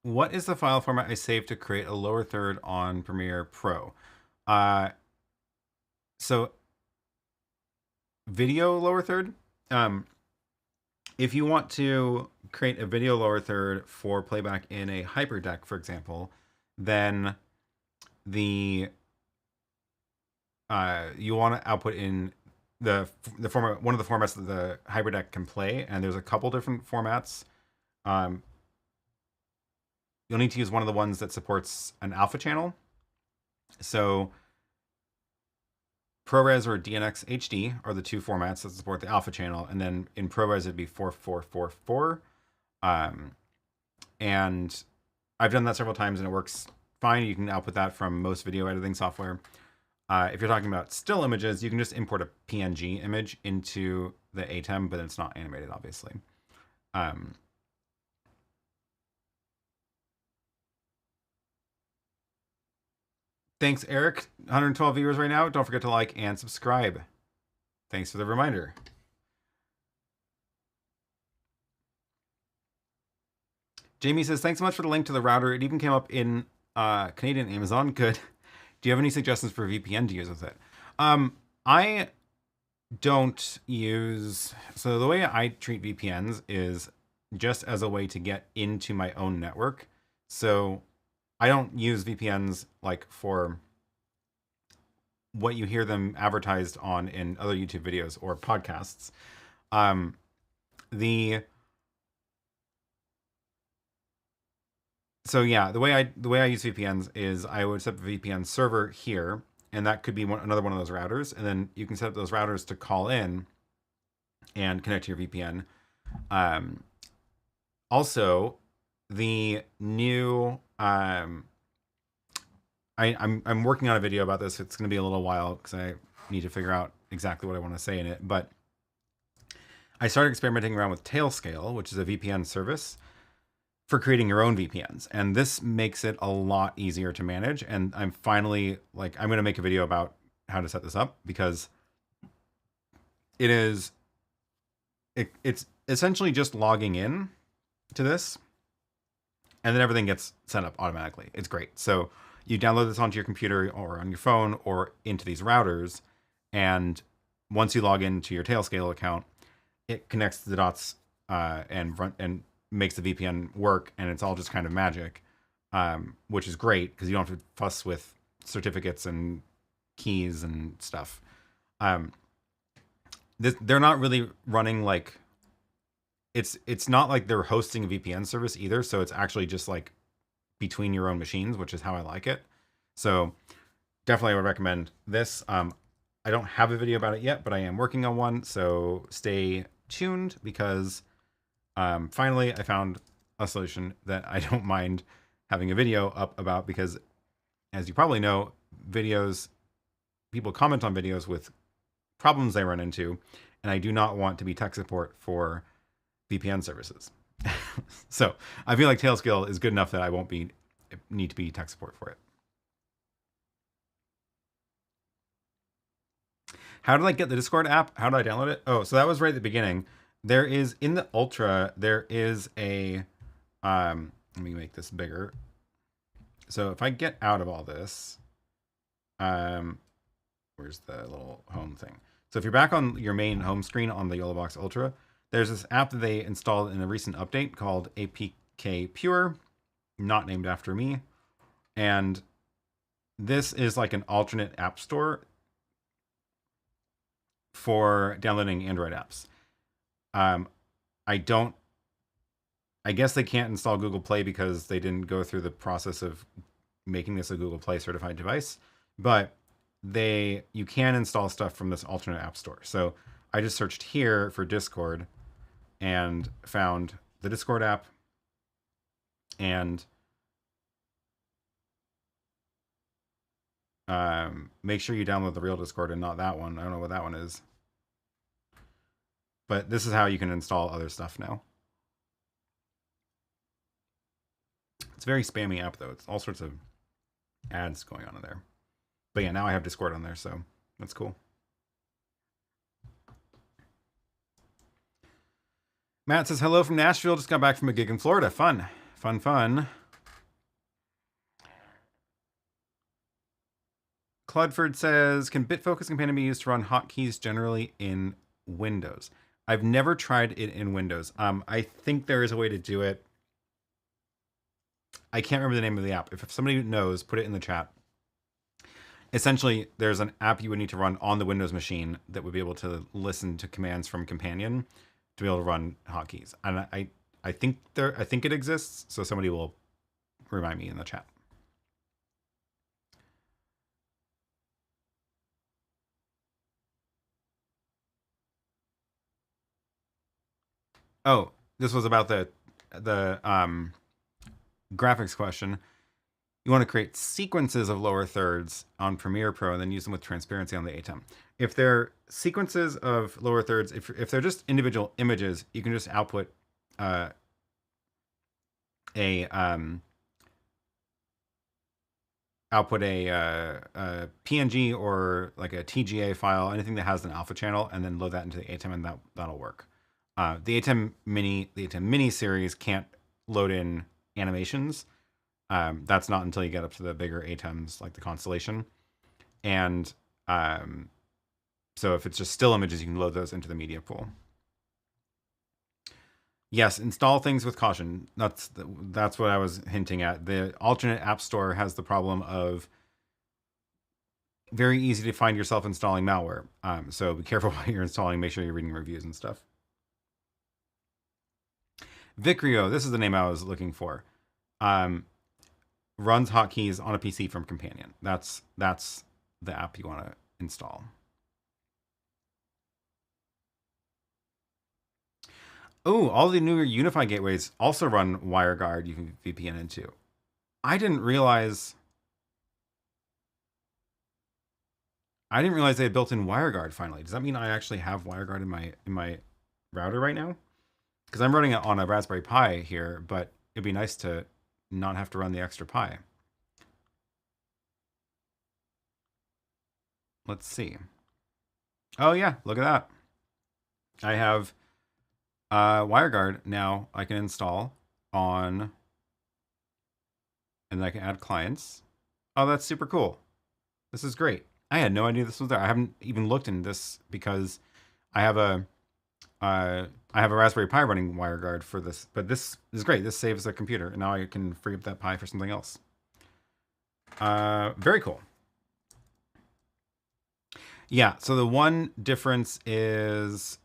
Speaker 1: What is the file format I saved to create a lower third on Premiere Pro? So video lower third. If you want to create a video lower third for playback in a hyperdeck, for example, then you want to output in the format, one of the formats that the hyperdeck can play, and there's a couple different formats. You'll need to use one of the ones that supports an alpha channel. So ProRes or DNX HD are the two formats that support the alpha channel, and then in ProRes it'd be 4444. And I've done that several times and it works fine. You can output that from most video editing software. If you're talking about still images, you can just import a PNG image into the ATEM, but it's not animated, obviously. Thanks, Eric. 112 viewers right now. Don't forget to like and subscribe. Thanks for the reminder. Jamie says, thanks so much for the link to the router. It even came up in Canadian Amazon. Good. Do you have any suggestions for VPN to use with it? I don't use... So the way I treat VPNs is just as a way to get into my own network. So I don't use VPNs like for what you hear them advertised on in other YouTube videos or podcasts. So yeah, the way I use VPNs is I would set up a VPN server here, and that could be another one of those routers, and then you can set up those routers to call in and connect to your VPN. Also, the new I'm working on a video about this. It's going to be a little while because I need to figure out exactly what I want to say in it. But I started experimenting around with Tailscale, which is a VPN service for creating your own VPNs. And this makes it a lot easier to manage. And I'm finally, like, I'm going to make a video about how to set this up because it's essentially just logging in to this and then everything gets set up automatically. It's great. So you download this onto your computer or on your phone or into these routers. And once you log into your Tailscale account, it connects the dots and makes the VPN work. And it's all just kind of magic, which is great because you don't have to fuss with certificates and keys and stuff. They're not really running like... It's not like they're hosting a VPN service either. So it's actually just like between your own machines, which is how I like it. So definitely I would recommend this. I don't have a video about it yet, but I am working on one. So stay tuned because finally I found a solution that I don't mind having a video up about because, as you probably know, people comment on videos with problems they run into, and I do not want to be tech support for VPN services. So I feel like Tailscale is good enough that I won't need to be tech support for it. How did I get the Discord app? How did I download it? Oh, so that was right at the beginning. There is, in the Ultra, there is a, let me make this bigger. So if I get out of all this, where's the little home thing? So if you're back on your main home screen on the YoloBox Ultra, there's this app that they installed in a recent update called APK Pure, not named after me. And this is like an alternate app store for downloading Android apps. I guess they can't install Google Play because they didn't go through the process of making this a Google Play certified device, but you can install stuff from this alternate app store. So I just searched here for Discord and found the Discord app, and make sure you download the real Discord and not that one. I don't know what that one is, but this is how you can install other stuff now. It's a very spammy app though. It's all sorts of ads going on in there. But yeah, now I have Discord on there, so that's cool. Matt says, hello from Nashville. Just got back from a gig in Florida. Fun. Fun, fun. Cludford says, can Bitfocus Companion be used to run hotkeys generally in Windows? I've never tried it in Windows. I think there is a way to do it. I can't remember the name of the app. If somebody knows, put it in the chat. Essentially, there's an app you would need to run on the Windows machine that would be able to listen to commands from Companion to be able to run hotkeys. And I think it exists, so somebody will remind me in the chat. Oh, this was about the graphics question. You want to create sequences of lower thirds on Premiere Pro and then use them with transparency on the ATEM. If they're sequences of lower thirds, if they're just individual images, you can just output a PNG or like a TGA file, anything that has an alpha channel, and then load that into the ATEM, and that'll work. The ATEM Mini series can't load in animations. That's not until you get up to the bigger ATEMs like the Constellation. And so if it's just still images, you can load those into the media pool. Yes, install things with caution. That's what I was hinting at. The alternate app store has the problem of very easy to find yourself installing malware. So be careful while you're installing. Make sure you're reading reviews and stuff. Vicrio, this is the name I was looking for. Runs hotkeys on a PC from Companion. That's the app you want to install. Oh, all the newer Unify gateways also run WireGuard you can VPN into. I didn't realize they had built in WireGuard finally. Does that mean I actually have WireGuard in my router right now? Because I'm running it on a Raspberry Pi here, but it'd be nice to not have to run the extra Pi. Let's see. Oh yeah, look at that. I have WireGuard now I can install on, and then I can add clients. Oh, that's super cool. This is great. I had no idea this was there. I haven't even looked into this because I have a Raspberry Pi running WireGuard for this, but this is great. This saves the computer, and now I can free up that Pi for something else. Very cool. Yeah, so the one difference is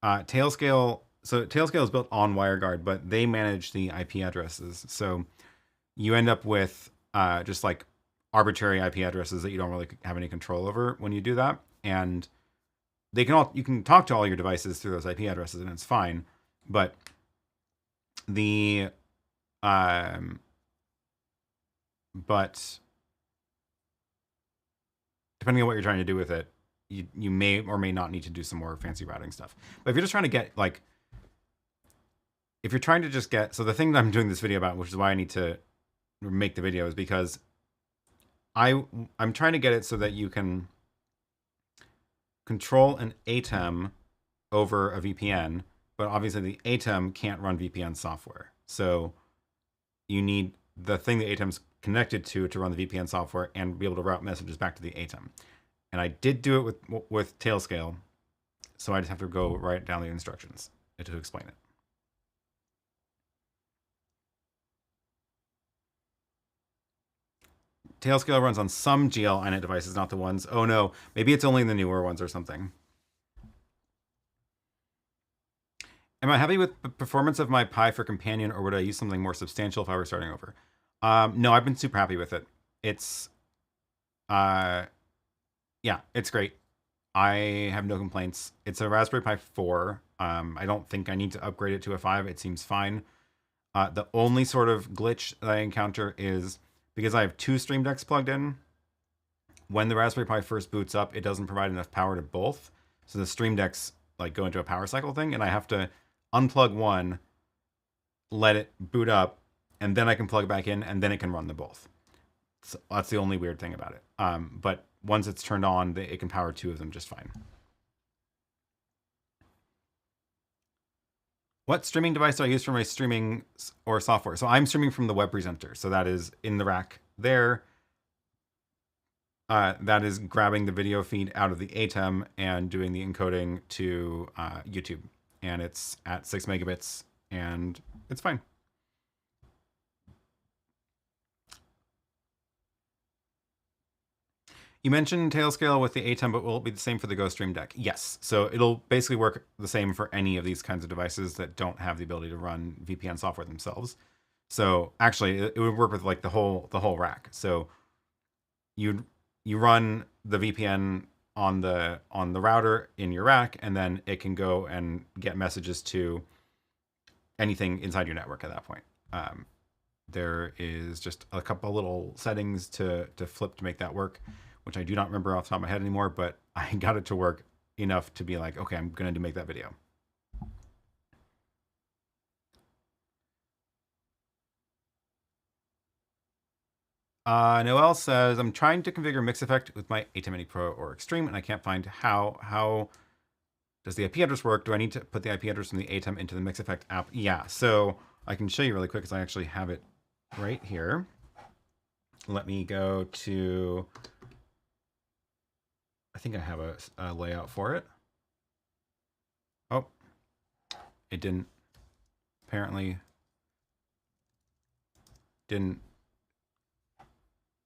Speaker 1: Tailscale. So Tailscale is built on WireGuard, but they manage the IP addresses. So you end up with just like arbitrary IP addresses that you don't really have any control over when you do that. And you can talk to all your devices through those IP addresses, and it's fine. But depending on what you're trying to do with it, you may or may not need to do some more fancy routing stuff. But if you're just trying to get so the thing that I'm doing this video about, which is why I need to make the video, is because I'm trying to get it so that you can control an ATEM over a VPN, but obviously the ATEM can't run VPN software. So you need the thing the ATEM's connected to run the VPN software and be able to route messages back to the ATEM. And I did do it with Tailscale, so I just have to go write down the instructions to explain it. Tailscale runs on some GL iNet devices, not the ones. Oh no, maybe it's only the newer ones or something. Am I happy with the performance of my Pi for companion, or would I use something more substantial if I were starting over? No, I've been super happy with it. It's, yeah, it's great. I have no complaints. It's a Raspberry Pi 4. I don't think I need to upgrade it to a 5. It seems fine. The only sort of glitch that I encounter is because I have 2 Stream Decks plugged in. When the Raspberry Pi first boots up, it doesn't provide enough power to both. So the Stream Decks like go into a power cycle thing, and I have to unplug one, let it boot up, and then I can plug back in, and then it can run them both. So that's the only weird thing about it. But once it's turned on, it can power 2 of them just fine. What streaming device do I use for my streaming or software? So I'm streaming from the web presenter. So that is in the rack there. That is grabbing the video feed out of the ATEM and doing the encoding to YouTube. And it's at 6 megabits, and it's fine. You mentioned Tailscale with the ATEM, but will it be the same for the Go Stream Deck? Yes. So it'll basically work the same for any of these kinds of devices that don't have the ability to run VPN software themselves. So actually, it would work with like the whole rack. So you run the VPN on the router in your rack, and then it can go and get messages to anything inside your network at that point. There is just a couple little settings to flip to make that work, which I do not remember off the top of my head anymore, but I got it to work enough to be like, okay, I'm going to make that video. Noel says, I'm trying to configure MixEffect with my ATEM Mini Pro or Extreme, and I can't find how. How does the IP address work? Do I need to put the IP address from the ATEM into the MixEffect app? Yeah, so I can show you really quick because I actually have it right here. Let me go to, I think I have a layout for it. Oh, it didn't, apparently didn't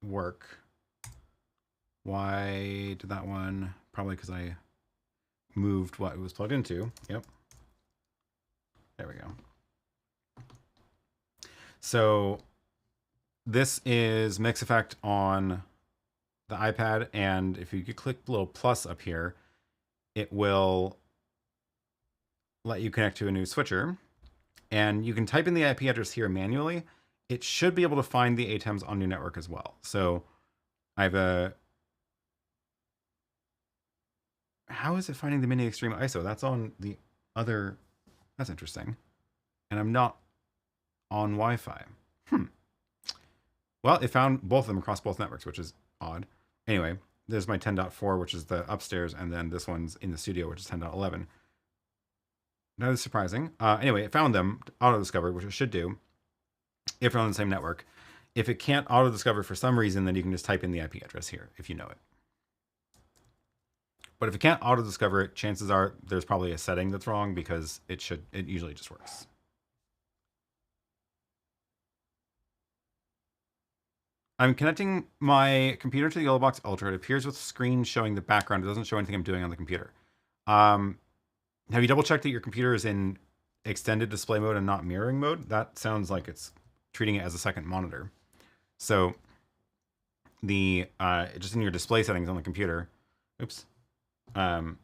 Speaker 1: work. Why did that one? Probably because I moved what it was plugged into. Yep. There we go. So this is MixEffect on the iPad, and if you could click the little plus up here, it will let you connect to a new switcher, and you can type in the IP address here manually. It should be able to find the ATEMs on your network as well. So I have a, how is it finding the Mini Extreme ISO? That's on the other, that's interesting. And I'm not on Wi-Fi. Well, it found both of them across both networks, which is odd. Anyway, there's my 10.4, which is the upstairs, and then this one's in the studio, which is 10.11. That is surprising. Anyway, it found them, auto-discovered, which it should do if you're on the same network. If it can't auto-discover for some reason, then you can just type in the IP address here, if you know it. But if it can't auto-discover it, chances are there's probably a setting that's wrong, because it usually just works. I'm connecting my computer to the YoloBox Ultra. It appears with screen showing the background. It doesn't show anything I'm doing on the computer. Have you double checked that your computer is in extended display mode and not mirroring mode? That sounds like it's treating it as a second monitor. So the just in your display settings on the computer, oops. In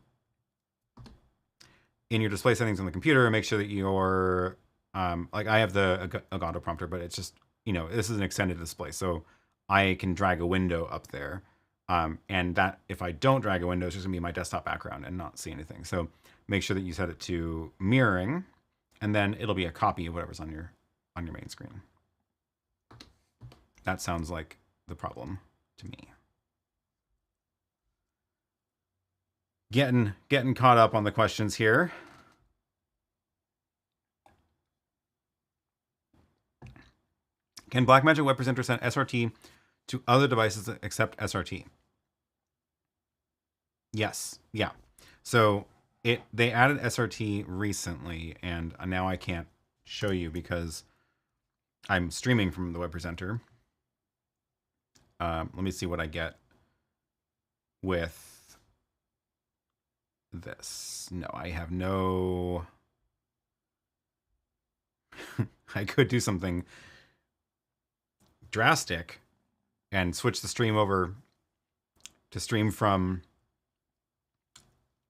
Speaker 1: your display settings on the computer, make sure that you're like I have the Elgato prompter, but it's just, you know, this is an extended display, so I can drag a window up there. And that, if I don't drag a window, it's just gonna be my desktop background and not see anything. So make sure that you set it to mirroring, and then it'll be a copy of whatever's on your main screen. That sounds like the problem to me. Getting caught up on the questions here. Can Blackmagic Web Presenter send SRT to other devices except SRT? Yes. Yeah. So they added SRT recently, and now I can't show you because I'm streaming from the web presenter. Let me see what I get with this. No, I have no... I could do something drastic and switch the stream over to stream from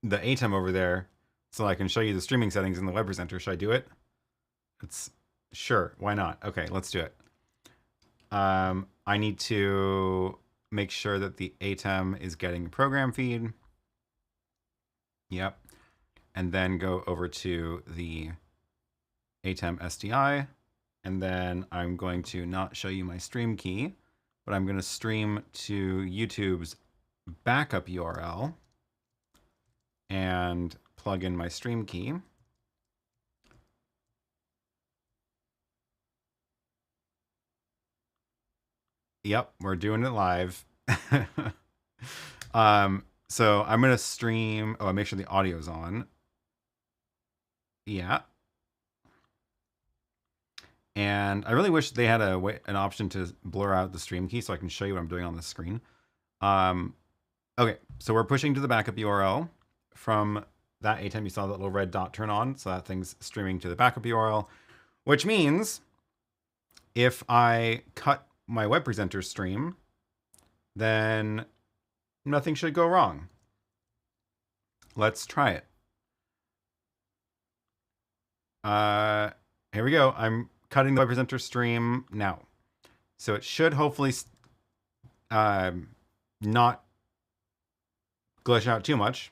Speaker 1: the ATEM over there so I can show you the streaming settings in the web presenter. Should I do it? It's sure. Why not? Okay, let's do it. I need to make sure that the ATEM is getting program feed. Yep. And then go over to the ATEM SDI. And then I'm going to not show you my stream key, but I'm going to stream to YouTube's backup URL and plug in my stream key. Yep, we're doing it live. So I'm going to stream. Oh, I make sure the audio is on. Yeah. And I really wish they had an option to blur out the stream key so I can show you what I'm doing on the screen. Okay, so we're pushing to the backup URL from that ATEM. You saw that little red dot turn on, so that thing's streaming to the backup URL, which means if I cut my web presenter stream, then nothing should go wrong. Let's try it. Here we go. I'm cutting the web presenter stream now. So it should hopefully not glitch out too much.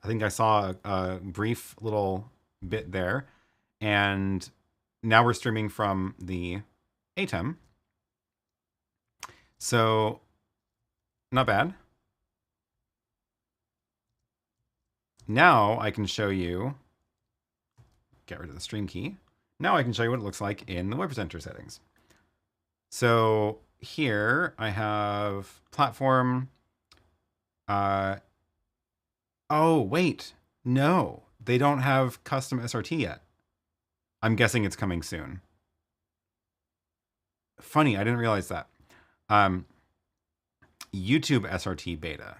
Speaker 1: I think I saw a brief little bit there. And now we're streaming from the ATEM. So not bad. Now I can show you, get rid of the stream key. Now I can show you what it looks like in the web presenter settings. So here I have platform. Oh, wait. No, they don't have custom SRT yet. I'm guessing it's coming soon. Funny, I didn't realize that. YouTube SRT beta,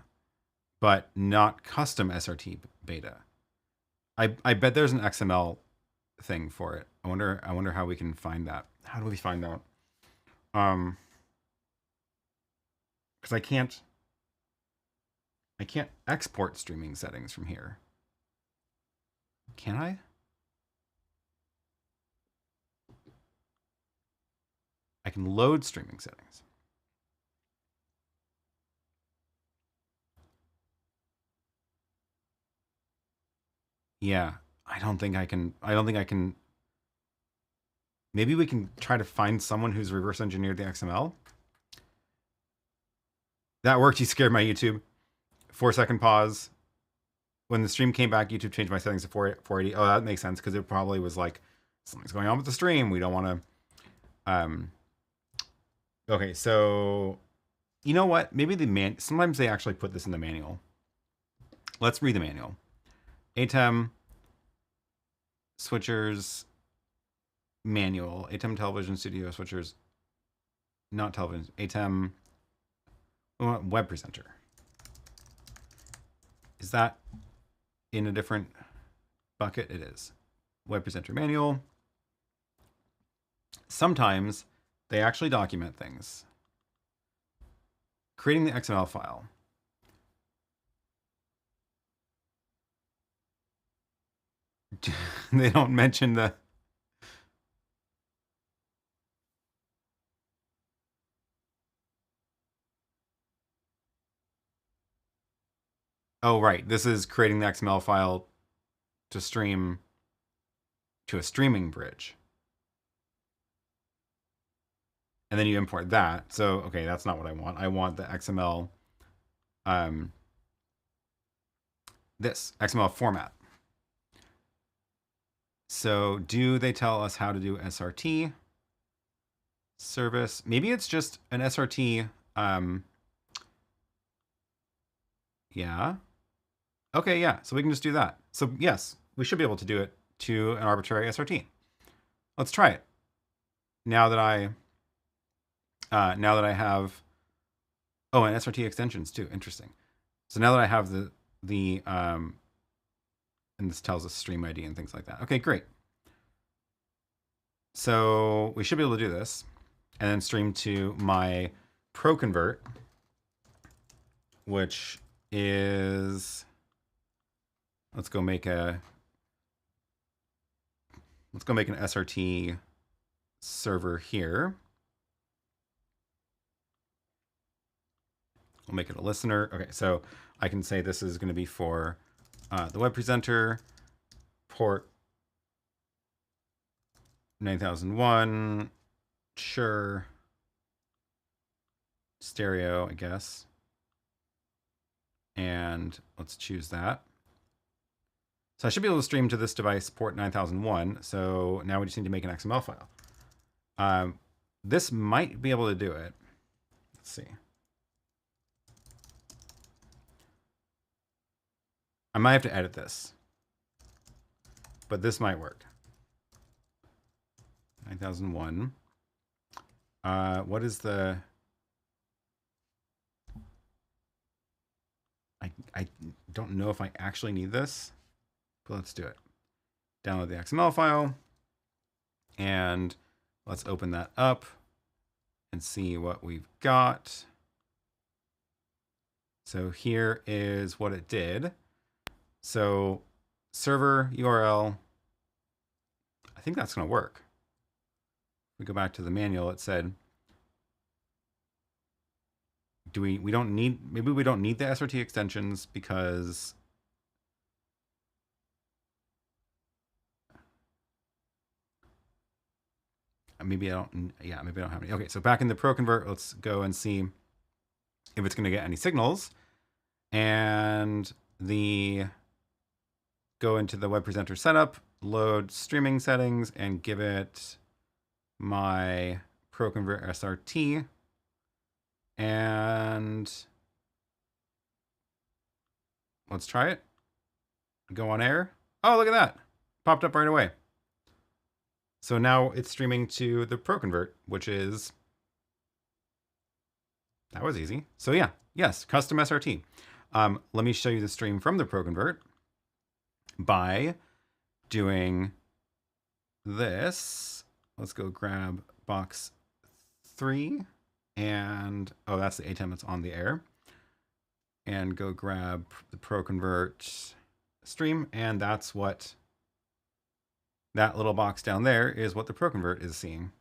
Speaker 1: but not custom SRT beta. I bet there's an XML thing for it. I wonder how we can find that. How do we find that? Because I can't export streaming settings from here. Can I? I can load streaming settings. Yeah, I don't think I can. Maybe we can try to find someone who's reverse engineered the XML. That worked. You scared my YouTube. 4-second pause. When the stream came back, YouTube changed my settings to 480. Oh, that makes sense because it probably was like something's going on with the stream. We don't want to. Okay, so you know what? Maybe sometimes they actually put this in the manual. Let's read the manual. ATEM switchers manual. ATEM television studio switchers, not television. ATEM web presenter. Is that in a different bucket? It is. Web presenter manual. Sometimes they actually document things. Creating the XML file. They don't mention the... Oh, right. This is creating the XML file to stream to a streaming bridge. And then you import that. So, okay, that's not what I want. I want the XML this XML format. So do they tell us how to do SRT service? Maybe it's just an SRT. Yeah. Okay, yeah. So we can just do that. So yes, we should be able to do it to an arbitrary SRT. Let's try it. Now that I have, oh, and SRT extensions too. Interesting. So now that I have the and this tells us stream ID and things like that. Okay, great. So we should be able to do this and then stream to my Pro Convert, which is, let's go make an SRT server here. We'll make it a listener. Okay, so I can say this is going to be for the web presenter, port 9001, sure, stereo, I guess. And let's choose that. So I should be able to stream to this device, port 9001. So now we just need to make an XML file. This might be able to do it. Let's see. I might have to edit this, but this might work. 9001. What is the... I don't know if I actually need this, but let's do it. Download the XML file, and let's open that up and see what we've got. So here is what it did. So server URL, I think that's going to work. If we go back to the manual, it said, maybe we don't need the SRT extensions because maybe I don't have any. Okay, so back in the Pro Convert, let's go and see if it's going to get any signals. And go into the web presenter setup, load streaming settings, and give it my Pro Convert SRT. And let's try it. Go on air. Oh, look at that. Popped up right away. So now it's streaming to the Pro Convert, which is, that was easy. So yeah, yes, custom SRT. Let me show you the stream from the Pro Convert by doing this. Let's go grab box 3 and, oh, that's the ATEM that's on the air. And go grab the Pro Convert stream, and that's what that little box down there is, what the Pro Convert is seeing,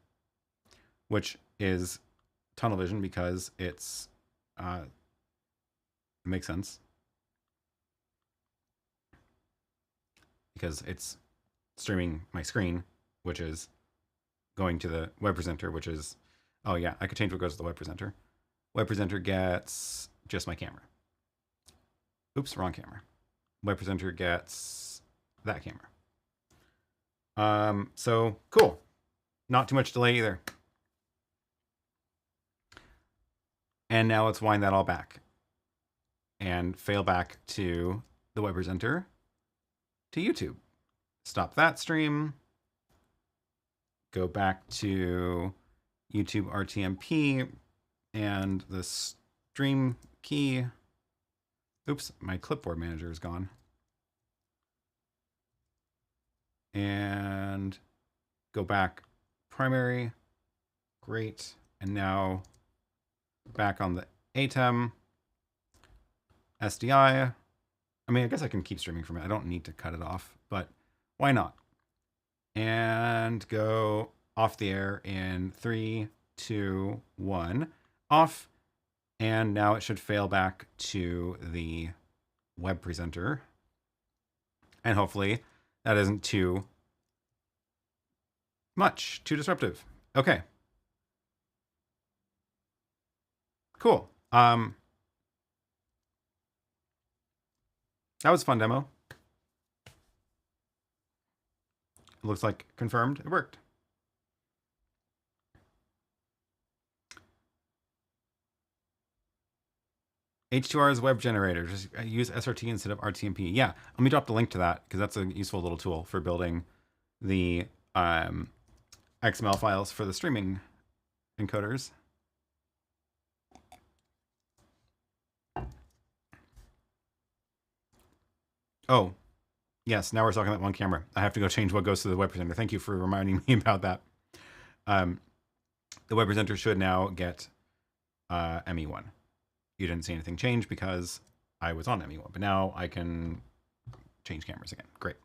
Speaker 1: which is tunnel vision because it's it makes sense because it's streaming my screen, which is going to the web presenter, which is, oh yeah, I could change what goes to the web presenter. Web presenter gets just my camera. Oops, wrong camera. Web presenter gets that camera. So cool. Not too much delay either. And now let's wind that all back and fail back to the web presenter to YouTube. Stop that stream. Go back to YouTube RTMP and the stream key. Oops, my clipboard manager is gone. And go back primary. Great. And now back on the ATEM SDI. I mean, I guess I can keep streaming from it. I don't need to cut it off, but why not? And go off the air in 3, 2, 1. Off. And now it should fail back to the web presenter. And hopefully that isn't too much, too disruptive. Okay. Cool. That was a fun demo. It looks like confirmed. It worked. H2R's web generator. Just use SRT instead of RTMP. Yeah, let me drop the link to that because that's a useful little tool for building the XML files for the streaming encoders. Oh, yes. Now we're talking about one camera. I have to go change what goes to the web presenter. Thank you for reminding me about that. The web presenter should now get ME1. You didn't see anything change because I was on ME1, but now I can change cameras again. Great.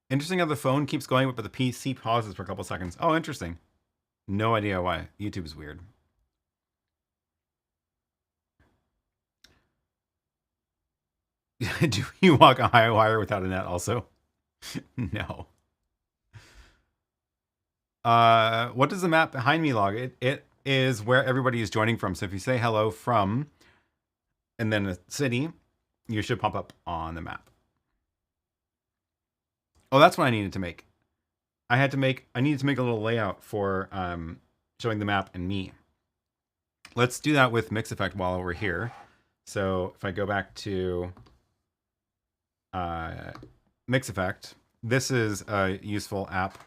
Speaker 1: Interesting how the phone keeps going, but the PC pauses for a couple seconds. Oh, interesting. No idea why. YouTube is weird. Do you walk a high wire without a net also? No. What does the map behind me log? It is where everybody is joining from. So if you say hello from and then a city, you should pop up on the map. Oh, that's what I needed to make. I needed to make a little layout for showing the map and me. Let's do that with MixEffect while we're here. So if I go back to MixEffect, this is a useful app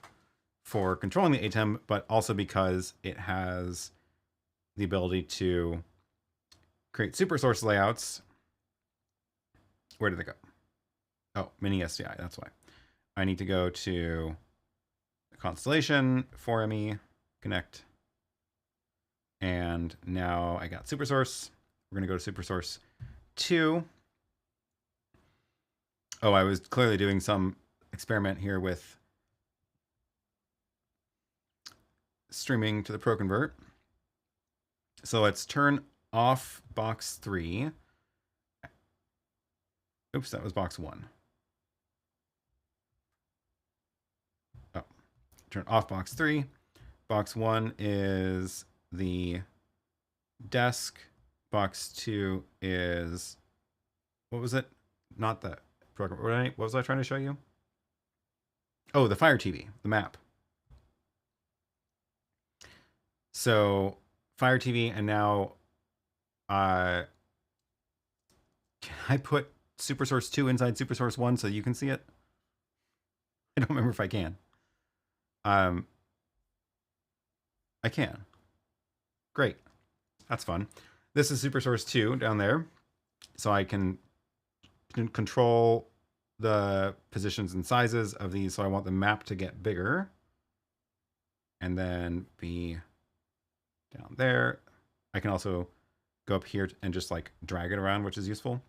Speaker 1: for controlling the ATEM, but also because it has the ability to create super source layouts. Where did they go? Oh, mini SDI, that's why. I need to go to Constellation, 4ME, connect. And now I got super source. We're gonna go to super source 2. Oh, I was clearly doing some experiment here with streaming to the Pro Convert. So let's turn off box 3. Oops, that was box 1. Oh, turn off box 3. Box 1 is the desk. Box 2 is, what was it? Not the program. What was I trying to show you? Oh, the Fire TV, the map. So Fire TV, and now can I put Super Source 2 inside Super Source 1 so you can see it? I don't remember if I can. I can. Great. That's fun. This is Super Source 2 down there. So I can control the positions and sizes of these. So I want the map to get bigger. And then be down there. I can also go up here and just like drag it around, which is useful.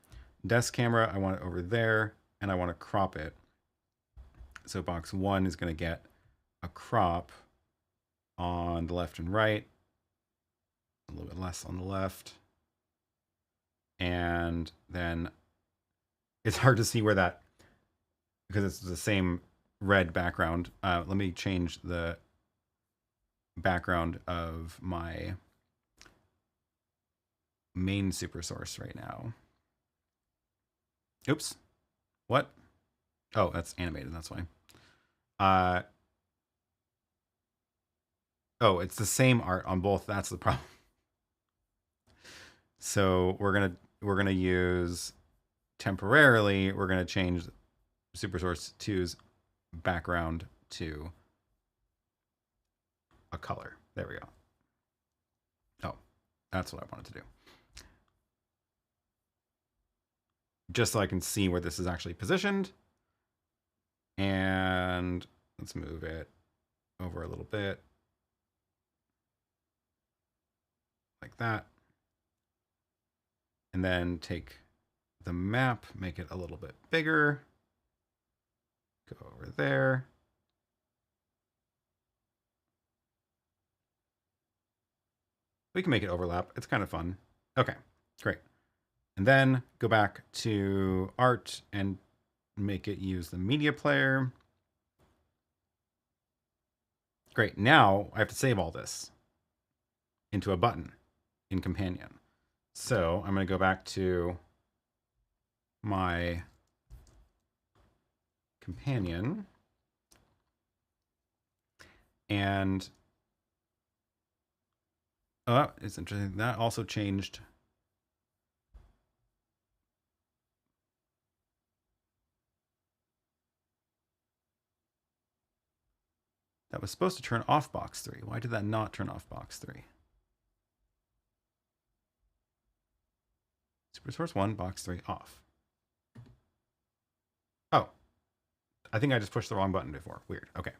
Speaker 1: Desk camera, I want it over there, and I want to crop it. So box 1 is going to get a crop on the left and right, a little bit less on the left. And then it's hard to see where that, because it's the same red background. Let me change the background of my main super source right now. Oops. What? Oh, that's animated. That's why. Oh, it's the same art on both. That's the problem. So we're gonna use temporarily. We're gonna change Super Source 2's background to a color. There we go. Oh, that's what I wanted to do. Just so I can see where this is actually positioned. And let's move it over a little bit. Like that. And then take the map, make it a little bit bigger. Go over there. We can make it overlap. It's kind of fun. Okay, great. And then go back to art and make it use the media player. Great. Now I have to save all this into a button in Companion. So I'm going to go back to my companion. And it's interesting. That also changed. That was supposed to turn off box 3. Why did that not turn off box 3? SuperSource 1, box 3 off. Oh, I think I just pushed the wrong button before. Weird. Okay.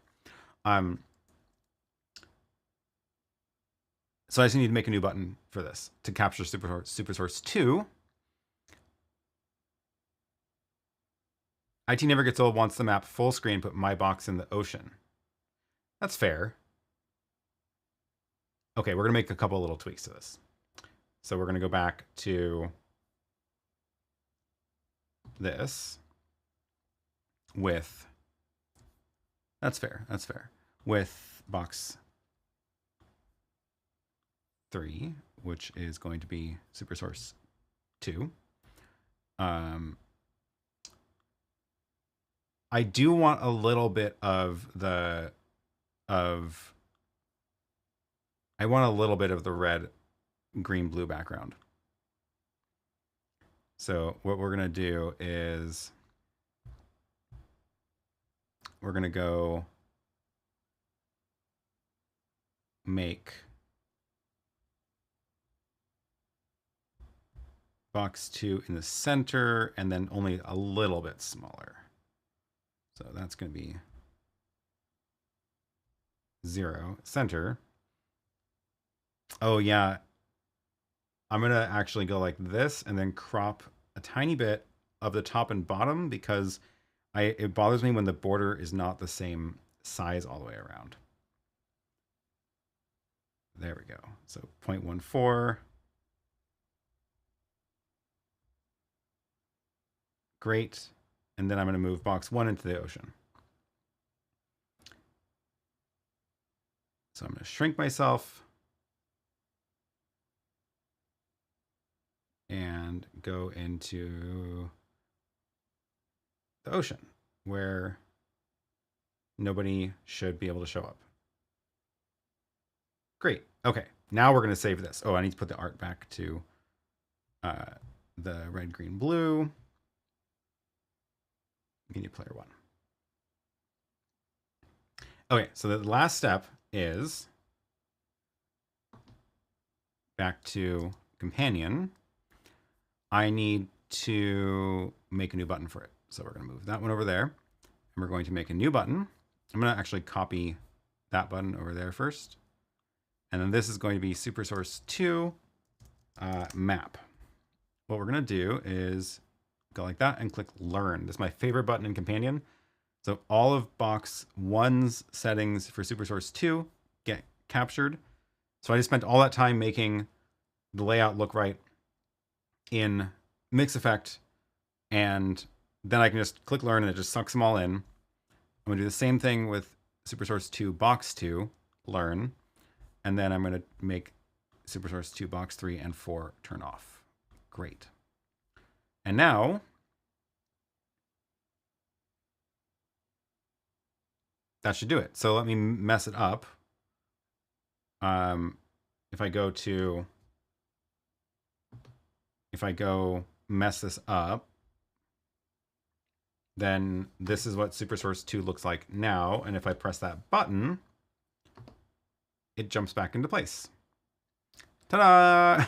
Speaker 1: So I just need to make a new button for this to capture SuperSource 2. IT Never Gets Old wants the map full screen, put my box in the ocean. That's fair. Okay, we're going to make a couple little tweaks to this. So we're going to go back to this with, that's fair, with box 3, which is going to be SuperSource 2. I do want a little bit of the, I want a little bit of the red, green, blue background. So what we're going to do is we're going to go make box 2 in the center and then only a little bit smaller. So that's going to be 0 center. Oh yeah. I'm going to actually go like this and then crop a tiny bit of the top and bottom because it bothers me when the border is not the same size all the way around. There we go. So 0.14. Great. And then I'm going to move box 1 into the ocean. So I'm going to shrink myself and go into the ocean where nobody should be able to show up. Great. Okay. Now we're going to save this. Oh, I need to put the art back to the red, green, blue. Media player 1. Okay, so the last step is back to companion. I need to make a new button for it. So we're going to move that one over there. And we're going to make a new button. I'm going to actually copy that button over there first. And then this is going to be SuperSource 2 map. What we're going to do is go like that and click Learn. This is my favorite button in Companion. So all of box 1's settings for SuperSource 2 get captured. So I just spent all that time making the layout look right in MixEffect, and then I can just click Learn and it just sucks them all in. I'm going to do the same thing with SuperSource 2 box 2, Learn, and then I'm going to make SuperSource 2 box 3 and 4 turn off. Great. And now, that should do it. So let me mess it up. If I go mess this up, then this is what SuperSource 2 looks like now. And if I press that button, it jumps back into place. Ta-da!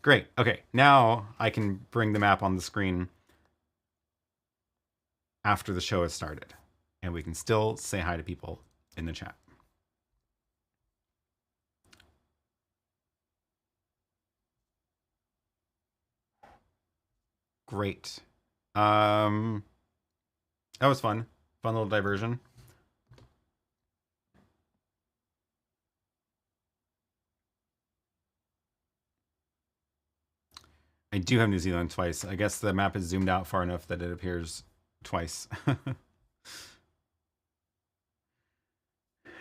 Speaker 1: Great. Okay, now I can bring the map on the screen after the show has started. And we can still say hi to people in the chat. Great. That was fun. Fun little diversion. I do have New Zealand twice. I guess the map is zoomed out far enough that it appears twice.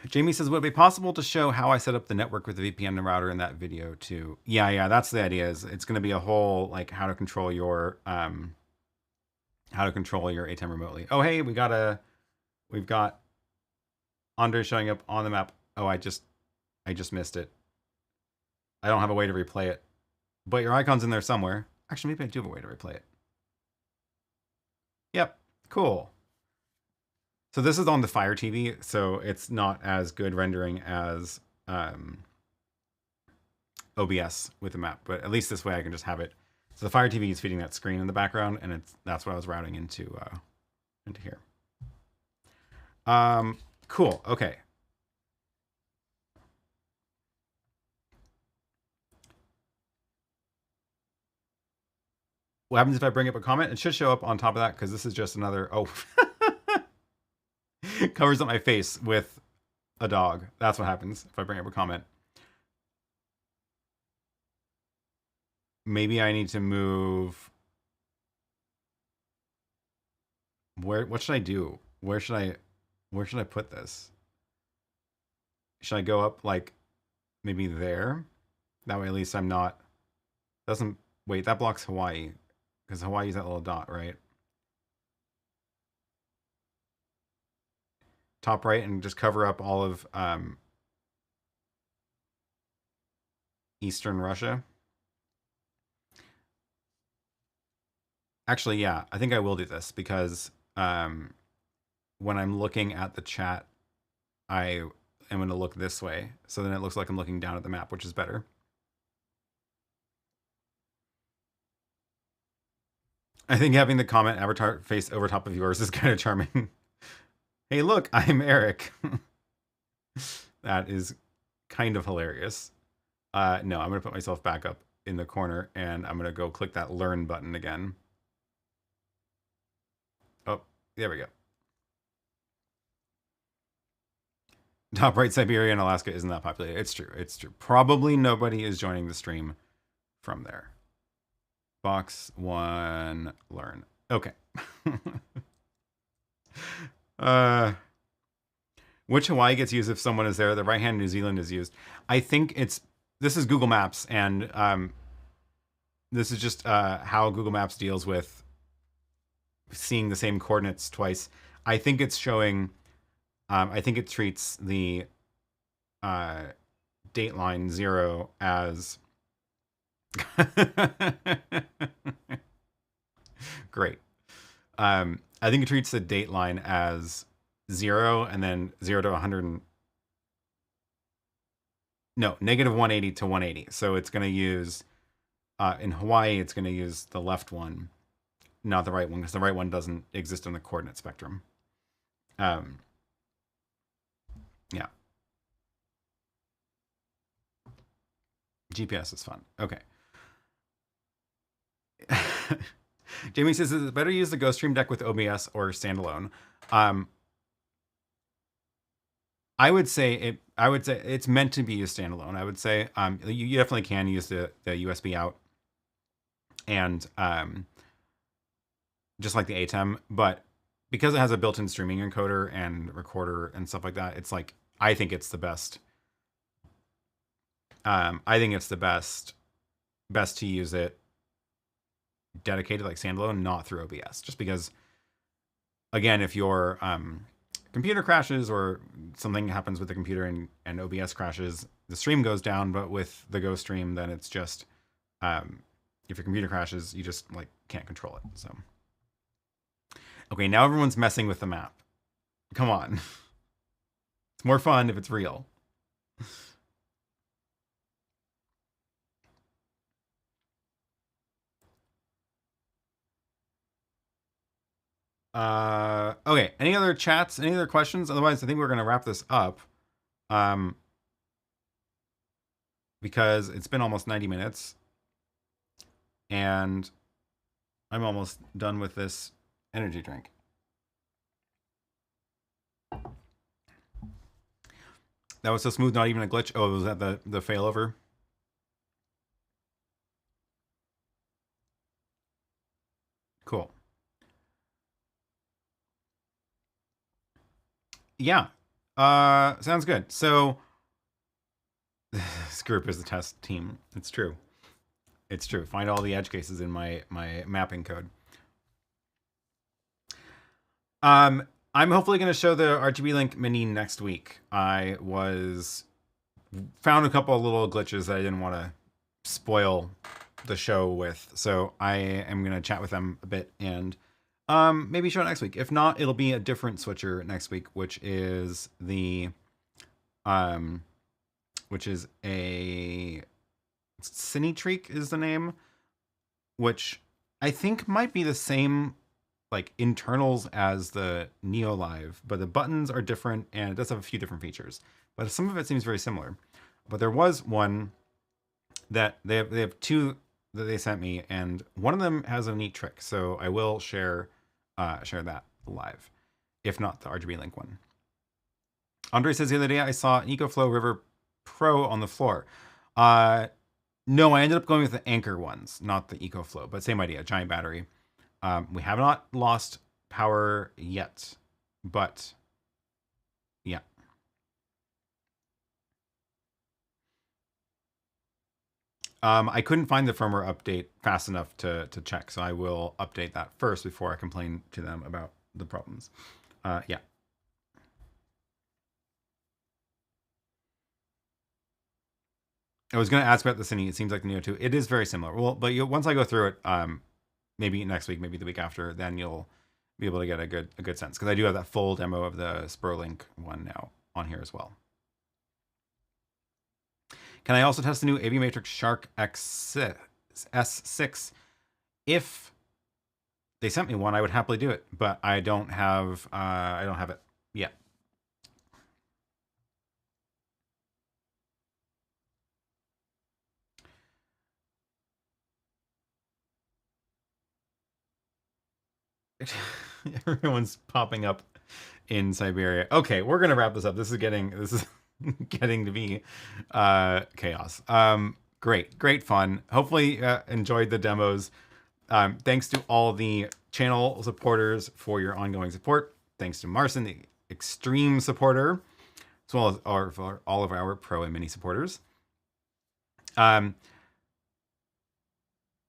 Speaker 1: Jamie says, would it be possible to show how I set up the network with the VPN and router in that video too? Yeah, that's the idea. Is it's going to be a whole like how to control your ATEM remotely. Oh, hey, we've got Andre showing up on the map. Oh, I just missed it. I don't have a way to replay it, but your icon's in there somewhere. Actually, maybe I do have a way to replay it. Yep, cool. So this is on the Fire TV, so it's not as good rendering as OBS with the map, but at least this way I can just have it. So the Fire TV is feeding that screen in the background, and that's what I was routing into here. Cool. Okay. What happens if I bring up a comment? It should show up on top of that because this is just another. Oh. Covers up my face with a dog. That's what happens if I bring up a comment. Maybe I need to move. What should I do? Where should I put this? Should I go up like maybe there? That way at least I'm not. Doesn't wait, that blocks Hawaii. Because Hawaii's that little dot, right? Top right and just cover up all of Eastern Russia. Actually, yeah, I think I will do this because when I'm looking at the chat, I am going to look this way. So then it looks like I'm looking down at the map, which is better. I think having the comment avatar face over top of yours is kind of charming. Hey, look, I'm Eric. That is kind of hilarious. No, I'm going to put myself back up in the corner and I'm going to go click that learn button again. Oh, there we go. Top right, Siberia and Alaska isn't that populated. It's true. It's true. Probably nobody is joining the stream from there. Box 1, learn. Okay. Which Hawaii gets used if someone is there? The right hand New Zealand is used. I think this is Google Maps, and this is just how Google Maps deals with seeing the same coordinates twice. I think it's showing. I think it treats the dateline 0 as great. I think it treats the dateline as 0 and then 0 to 100. No, negative 180 to 180. So it's going to use, in Hawaii, it's going to use the left one, not the right one, because the right one doesn't exist in the coordinate spectrum. Yeah. GPS is fun. Okay. Jamie says, is it better to use the Ghost Stream Deck with OBS or standalone? I would say it's meant to be used standalone. I would say you definitely can use the USB out and just like the ATEM, but because it has a built-in streaming encoder and recorder and stuff like that, it's like I think it's the best. I think it's the best to use it dedicated like standalone, not through OBS, just because again, if your computer crashes or something happens with the computer and OBS crashes, the stream goes down. But with the Go Stream, then it's just if your computer crashes, you just like can't control it. So okay, now everyone's messing with the map. Come on. It's more fun if it's real. Okay, any other chats, any other questions? Otherwise, I think we're going to wrap this up. Because it's been almost 90 minutes. And I'm almost done with this energy drink. That was so smooth, not even a glitch. Oh, was that the failover? Cool. Yeah. Sounds good. So this group is the test team. It's true. It's true. Find all the edge cases in my mapping code. I'm hopefully going to show the RGBLink Mini next week. I found a couple of little glitches that I didn't want to spoil the show with, so I am going to chat with them a bit and maybe show it next week. If not, it'll be a different switcher next week, which is a Cinetrique is the name, which I think might be the same like internals as the NeoLive, but the buttons are different and it does have a few different features. But some of it seems very similar. But there was one that they have two that they sent me, and one of them has a neat trick. So I will share that live, if not the RGBLink one. Andre says the other day I saw an EcoFlow River Pro on the floor. No, I ended up going with the Anchor ones, not the EcoFlow, but same idea, giant battery. We have not lost power yet, but yeah. I couldn't find the firmware update fast enough to check, so I will update that first before I complain to them about the problems. Yeah. I was going to ask about the Cine. It seems like the Neo 2. It is very similar. Well, but once I go through it, maybe next week, maybe the week after, then you'll be able to get a good sense. Because I do have that full demo of the SpurLink one now on here as well. Can I also test the new Aviamatrix Shark S6? If they sent me one, I would happily do it, but I don't have it yet. Everyone's popping up in Siberia. Okay, we're gonna wrap this up. This is getting to be chaos. Great fun. Hopefully enjoyed the demos. Thanks to all the channel supporters for your ongoing support. Thanks to Marcin, the extreme supporter, as well as all of our pro and mini supporters.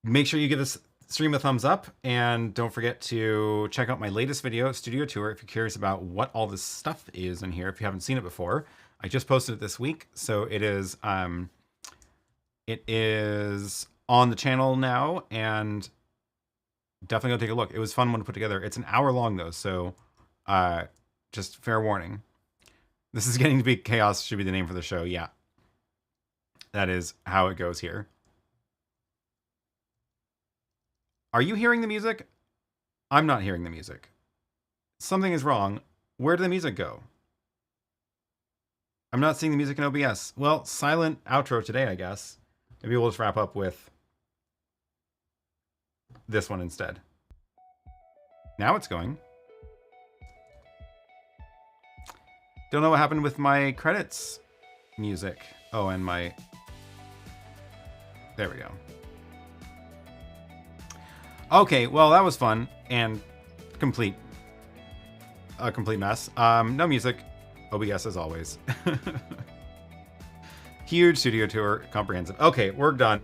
Speaker 1: Make sure you give this stream a thumbs up, and don't forget to check out my latest video, Studio Tour, if you're curious about what all this stuff is in here, if you haven't seen it before. I just posted it this week, so it is on the channel now, and definitely go take a look. It was a fun one to put together. It's an hour long though, so just fair warning. This is getting to be chaos, should be the name for the show. Yeah, that is how it goes here. Are you hearing the music? I'm not hearing the music. Something is wrong. Where did the music go? I'm not seeing the music in OBS. Well, silent outro today, I guess. Maybe we'll just wrap up with this one instead. Now it's going. Don't know what happened with my credits music. Oh, and my... There we go. Okay, well, that was fun and a complete mess. No music. OBS as always. Huge studio tour, comprehensive. Okay, we're done.